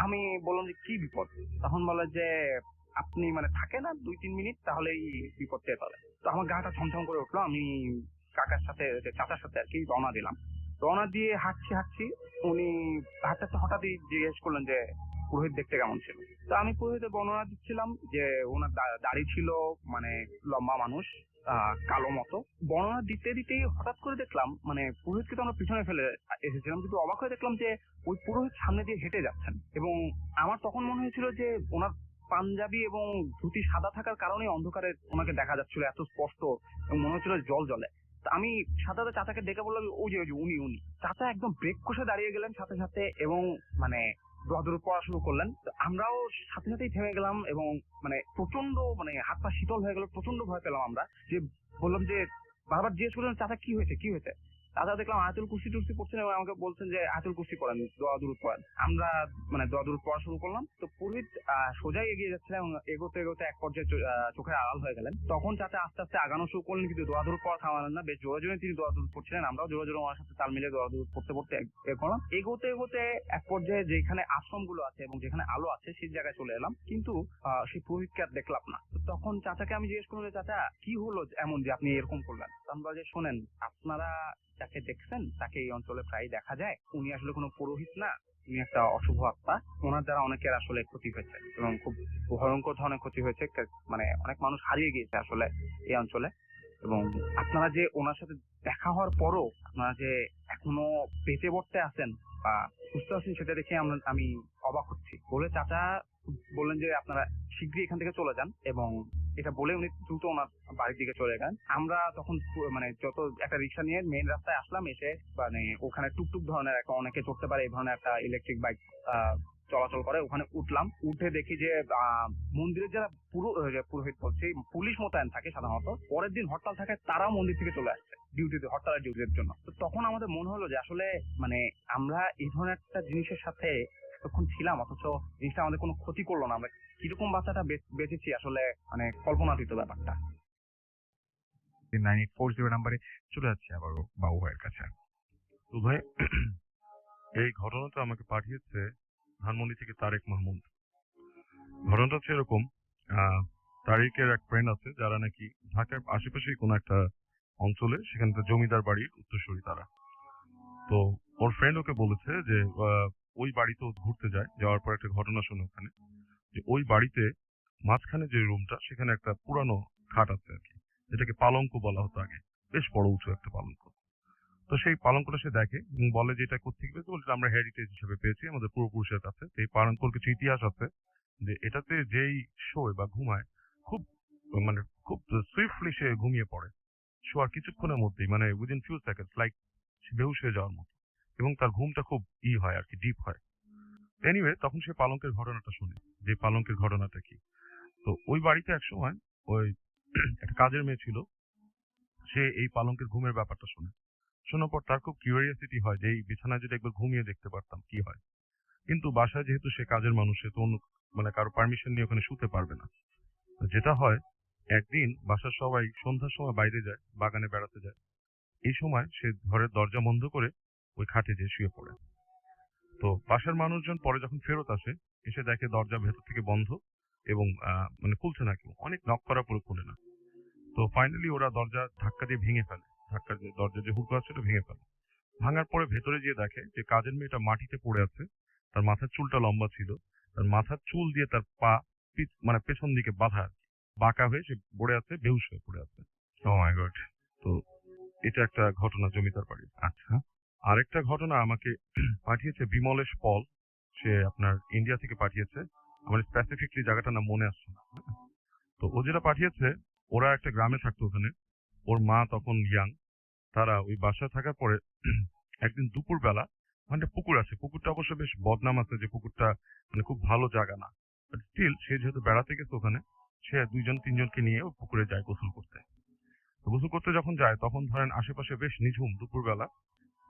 আমি বললাম যে কি বিপদ? তখন বলে যে আপনি মানে থাকে না 2-3 মিনিট তাহলেই বিপদ টের পাবে। তো আমার গাটা ছমছম করে উঠলো। আমি কাকার সাথে চাচার সাথে আর কি রওনা দিলাম। রওনা দিয়ে হাঁটছি উনি হাঁটতে হঠাৎই জিজ্ঞেস করলেন যে পুরোহিত দেখতে কেমন ছিল? তো আমি পুরোহিতের বর্ণনা দিচ্ছিলাম যে ওনার দাড়ি ছিল, মানে লম্বা মানুষ, কালো মতো। বর্ণনা দিতেই হঠাৎ করে দেখলাম মানে পুরোহিতকে তো আমরা পিছনে ফেলে এসেছিলাম, কিন্তু অবাক হয়ে দেখলাম যে ওই পুরোহিত সামনে দিয়ে হেঁটে যাচ্ছেন এবং আমার তখন মনে হয়েছিল যে ওনার পাঞ্জাবি এবং ধুতি সাদা থাকার কারণে অন্ধকারে ওনাকে দেখা যাচ্ছিল এত স্পষ্ট এবং মনে হচ্ছিল জল জলে। আমি সাথে সাথে চাচাকে ডেকে বললাম ওই যে উনি। চাচা একদম ব্রেক কষে দাঁড়িয়ে গেলেন সাথে সাথে এবং মানে দোয়াদুর পড়া শুরু করলেন। তো আমরাও সাথে সাথেই থেমে গেলাম এবং মানে প্রচন্ড মানে হাত পা শীতল হয়ে গেল, প্রচন্ড ভয় পেলাম আমরা। যে বললাম যে বারবার জিজ্ঞেস করলেন চাচা কি হয়েছে কি হয়েছে। চাচা দেখলাম আয়াতুল কুরসি টুরসি পড়ছেন এবং আমাকে বলছেন যে আয়াতুল কুরসি পড়েন, দোয়া দুরূদ পড়েন। আমরা মানে দোয়া দুরূদ পড়া শুরু করলাম। তো পুরোহিত সোজাই এগিয়ে যাচ্ছিলেন এবং এগোতে এগোতে এক পর্যায়ে চোখের আড়াল হয়ে গেলেন। তখন চাচা আস্তে আস্তে আগানো শুরু করলেন, কিন্তু দোয়া দুরূদ পড়া থামালেন না। বেশ জোরে জোরে তিনি দোয়া দুরূদ পড়ছিলেন, আমরাও জোরে জোরে ওনার সাথে তাল মিলিয়ে দোয়া দুরূদ পড়তে পড়তে এগোলাম। এগোতে এগোতে এক পর্যায়ে যেখানে আশ্রমগুলো আছে এবং যেখানে আলো আছে সেই জায়গায় চলে এলাম, কিন্তু সেই পুরোহিতকে আর দেখলাম না। তো তখন চাচাকে আমি জিজ্ঞেস করলাম যে চাচা কি হলো এমন যে আপনি এরকম করলেন। আমরা যে শোনেন, আপনারা যাকে দেখছেন তাকে এই অঞ্চলে প্রায় দেখা যায়, উনি আসলে কোনো পুরোহিত না, উনি একটা অশুভ আত্মা। ওনার দ্বারা অনেকের আসলে ক্ষতি হয়েছে এবং খুব ভয়ঙ্কর ধরনের ক্ষতি হয়েছে, মানে অনেক মানুষ হারিয়ে গিয়েছে আসলে এই অঞ্চলে। এবং আপনারা যে ওনার সাথে দেখা হওয়ার পরও আপনারা যে এখনো বেঁচে বর্তে আছেন বা সুস্থ আছেন সেটা দেখে আমি অবাক হচ্ছি। বলে চাচা বললেন যে আপনারা শীঘ্রই এখান থেকে চলে যান, এবং এটা বলে উনি দ্রুত ওনার বাড়ির দিকে চলে গেলেন। আমরা তখন মানে যত একটা রিক্সা নিয়ে মেইন রাস্তায় আসলাম, এসে মানে ওখানে টুকটুক ধরনের একটা অনেকে চড়তে পারে এই ধরনের একটা ইলেকট্রিক বাইক চলাচল করে, ওখানে উঠলাম। উঠে দেখি যে মন্দিরের যারা পুরোহিত বলছে পুলিশ মোতায়েন থাকে সাধারণত, পরের দিন হরতাল থাকে, তারাও মন্দির থেকে চলে আসছে ডিউটিতে, হরতালের ডিউটির জন্য। তো তখন আমাদের মনে হলো যে আসলে মানে আমরা এই ধরনের একটা জিনিসের সাথে এতক্ষণ ছিলাম, অথচ জিনিসটা আমাদের কোনো ক্ষতি করলো না। আমরা কিরকম বাচ্চাটা বেঁচেছি আসলে মানে কল্পনাতীত ব্যাপারটা। 9840 নাম্বারে চলে যাচ্ছে আবারও বাবু ভাইয়ের কাছে। তো ভাই এই ঘটনাটা আমাকে পাঠিয়েছে ধানমন্ডি থেকে তারেক মাহমুদ। ঘটনাটা হচ্ছে এরকম, তারেকের এক ফ্রেন্ড আছে যারা নাকি ঢাকার আশেপাশেই কোনো একটা অঞ্চলে, সেখানে একটা জমিদার বাড়ির উত্তরসূরি তারা। তো ওর ফ্রেন্ড ওকে বলেছে যে ওই বাড়িতে ও ঘুরতে যায়, যাওয়ার পর একটা ঘটনা শুনে ওখানে যে ওই বাড়িতে মাঝখানে যে রুমটা সেখানে একটা পুরানো খাট আছে আর কি, যেটাকে পালঙ্ক বলা হতো আগে, বেশ বড় উঁচু একটা পালঙ্ক। তো সেই পালঙ্কটা সে দেখে এবং বলে যে এটা কোথেকে পেয়েছে, বলছে আমরা হেরিটেজ হিসেবে পেয়েছি আমাদের পূর্বপুরুষের কাছে। এই পালঙ্কর কিছু ইতিহাস আছে যে এটাতে যেই শোয় বা ঘুমায় খুব মানে খুব সুইফটলি সে ঘুমিয়ে পড়ে, শোয়ার কিছুক্ষণের মধ্যেই, মানে উইদিন ফিউ সেকেন্ডস, লাইক সে বেহুশ হয়ে যাওয়ার মতো, এবং তার ঘুমটা খুব হয় আর কি, ডিপ হয়। এনিওয়ে তখন সে পালঙ্কের ঘটনাটা শুনে, যে পালঙ্কের ঘটনাটা কি। তো ওই বাড়িতে একসময় ওই একটা কাজের মেয়ে ছিল, সে এই পালঙ্কের ঘুমের ব্যাপারটা শুনে, শোনার পর তার খুব কিউরিয়াসিটি হয় যে এই বিছানায় যদি একবার ঘুমিয়ে দেখতে পারতাম কি হয়। কিন্তু বাসায় যেহেতু সে কাজের মানুষ, সে তো অন্য মানে কারো পারমিশন নিয়ে ওখানে শুতে পারবে না। যেটা হয়, একদিন বাসার সবাই সন্ধ্যার সময় বাইরে যায়, বাগানে বেড়াতে যায়। এই সময় সে ঘরের দরজা বন্ধ করে ওই খাটে যেয়ে শুয়ে পড়ে। তো বাসার মানুষজন পরে যখন ফেরত আসে, এসে দেখে দরজা ভেতর থেকে বন্ধ এবং মানে খুলছে না, কেউ অনেক নক করার পরে খুলে না। তো ফাইনালি ওরা দরজা ধাক্কা দিয়ে ভেঙে ফেলে, ধাক্কা দিয়ে দরজা যে হুক আছে ওটা ভেঙে ফেলে। ভাঙার পরে ভেতরে গিয়ে দেখে যে কাজের মেয়েটা মাটিতে পড়ে আছে, তার মাথার চুলটা লম্বা ছিল, তার মাথার চুল দিয়ে তার পা মানে পেছন দিকে বাঁধা আর কি, বাঁকা হয়ে সে পড়ে আছে, বেহুশ হয়ে পড়ে আছে। ও মাই গড। তো এটা একটা ঘটনা জমিদার বাড়ির। আচ্ছা, আরেকটা ঘটনা আমাকে পাঠিয়েছে বিমলেশ পল, সে আপনার ইন্ডিয়া থেকে পাঠিয়েছে, আমার স্পেসিফিকলি জায়গাটার নাম মনে আসছে না। তো ও যেটা পাঠিয়েছে, ওরা একটা গ্রামে থাকতো, ওখানে ওর মা তখন ইয়াং, তারা ওই বাসায় থাকার পরে একদিন দুপুর বেলা, ওখানে পুকুর আছে, পুকুরটা অবশ্য বেশ বদনাম আছে যে পুকুরটা মানে খুব ভালো জায়গা না, বাট স্টিল সে যেহেতু বেড়াতে গেছে ওখানে, সে 2-3 জনকে নিয়ে ওই পুকুরে যায় গোসল করতে। তো গোসল করতে যখন যায় তখন ধরেন আশেপাশে বেশ নিঝুম দুপুরবেলা।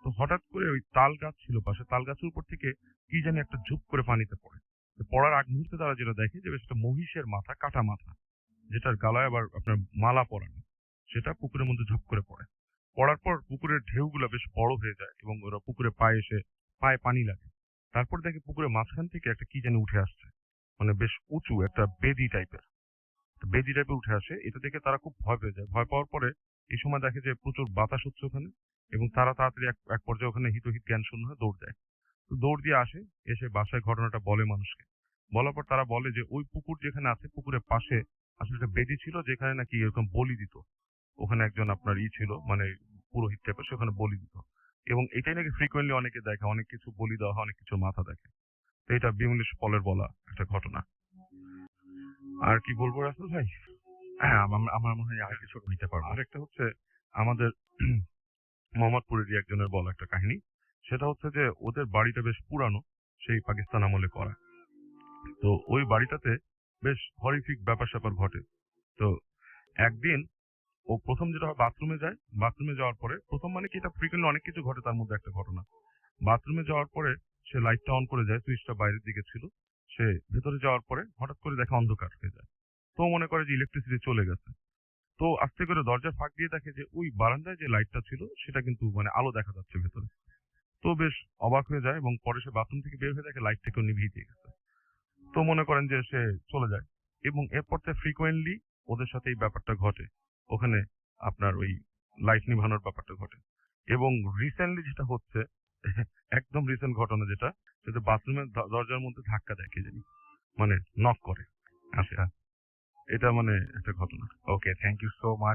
তো হঠাৎ করে ওই তাল গাছ ছিল পাশে, তাল গাছের উপর থেকে কি জানি একটা ঝুপ করে পানিতে পড়ে। তো পড়ার আগ মুহূর্তে তারা যেটা দেখে যে বেশ একটা মহিষের মাথা, কাটা মাথা, যেটার গালায় আবার আপনার মালা পরানো, সেটা পুকুরের মধ্যে ঝুপ করে পড়ে। পড়ার পর পুকুরের ঢেউগুলো বেশ বড় হয়ে যায় এবং ওরা পুকুরে পায়ে পানি লাগে। তারপর দেখে পুকুরের মাঝখান থেকে একটা কি জানি উঠে আসছে, মানে বেশ উঁচু একটা বেদি টাইপের উঠে আসে। এটা দেখে তারা খুব ভয় পেয়ে যায়। ভয় পাওয়ার পরে এই সময় দেখে যে প্রচুর বাতাস হচ্ছে ওখানে, এবং তারা তাড়াতাড়ি এক পর্যায়ে ওখানে হিতহিত জ্ঞান শূন্য হয়ে দৌড় দেয়। তো দৌড় দিয়ে আসে, এসে বাসায় ঘটনাটা বলে মানুষকে। বলার পর তারা বলে যে ওই পুকুর যেখানে আছে, পুকুরের পাশে আসলে একটা বেদি ছিল যেখানে নাকি এরকম বলি দিত। ওখানে একজন আপনার ছিল, মানে পুরোহিত টাইপের, সেখানে বলি দিত, এবং এটাই নাকি ফ্রিকোয়েন্টলি অনেকে দেখে, অনেক কিছু বলি দেওয়া হয়, অনেক কিছু মাথা দেখে। তো এটা বিমলেশ পলের বলা একটা ঘটনা। আর কি বলবো রাসেল ভাই? হ্যাঁ, আমার মনে হয় আর কিছু নিতে পারবো। আরেকটা হচ্ছে আমাদের মোহাম্মদপুরেরই একজনের বলা একটা কাহিনী। সেটা হচ্ছে যে ওদের বাড়িটা বেশ পুরানো, সেই পাকিস্তান আমলে করা। তো ওই বাড়িটাতে বেশ হরিফিক ব্যাপার স্যাপার ঘটে। তো একদিন ও প্রথম যেটা হয় বাথরুমে যায়, বাথরুমে যাওয়ার পরে প্রথম মানে কি এটা ফ্রিকোয়েন্টলি অনেক কিছু ঘটে, তার মধ্যে একটা ঘটনা। বাথরুমে যাওয়ার পরে সে লাইটটা অন করে যায়, সুইচটা বাইরের দিকে ছিল। সে ভেতরে যাওয়ার পরে হঠাৎ করে দেখে অন্ধকার হয়ে যায়। তো ও মনে করে যে ইলেকট্রিসিটি চলে গেছে। তো আস্তে করে দরজার ফাঁক দিয়ে দেখে যে ওই বারান্দায় যে লাইটটা ছিল সেটা কিন্তু মানে আলো দেখা যাচ্ছে ভেতরে। তো বেশ অবাক হয়ে যায় এবং পরে সে বাথরুম থেকে বের হয়ে দেখে লাইটটাকে নিভিয়ে দিয়ে গেছে। তো মনে করেন যে সে চলে যায় এবং এরপর থেকে ফ্রিকোয়েন্টলি ওদের সাথে এই ব্যাপারটা ঘটে। ওখানে আপনার ওই লাইট নিভানোর ব্যাপারটা ঘটে। এবং রিসেন্টলি যেটা হচ্ছে একদম রিসেন্ট ঘটনা যেটা, সেটা বাথরুমের দরজার মধ্যে ধাক্কা দেয় কে জানি, মানে নক করে। আচ্ছা, এটা মানে একটা ঘটনা। ওকে, থ্যাংক ইউ সো মাচ।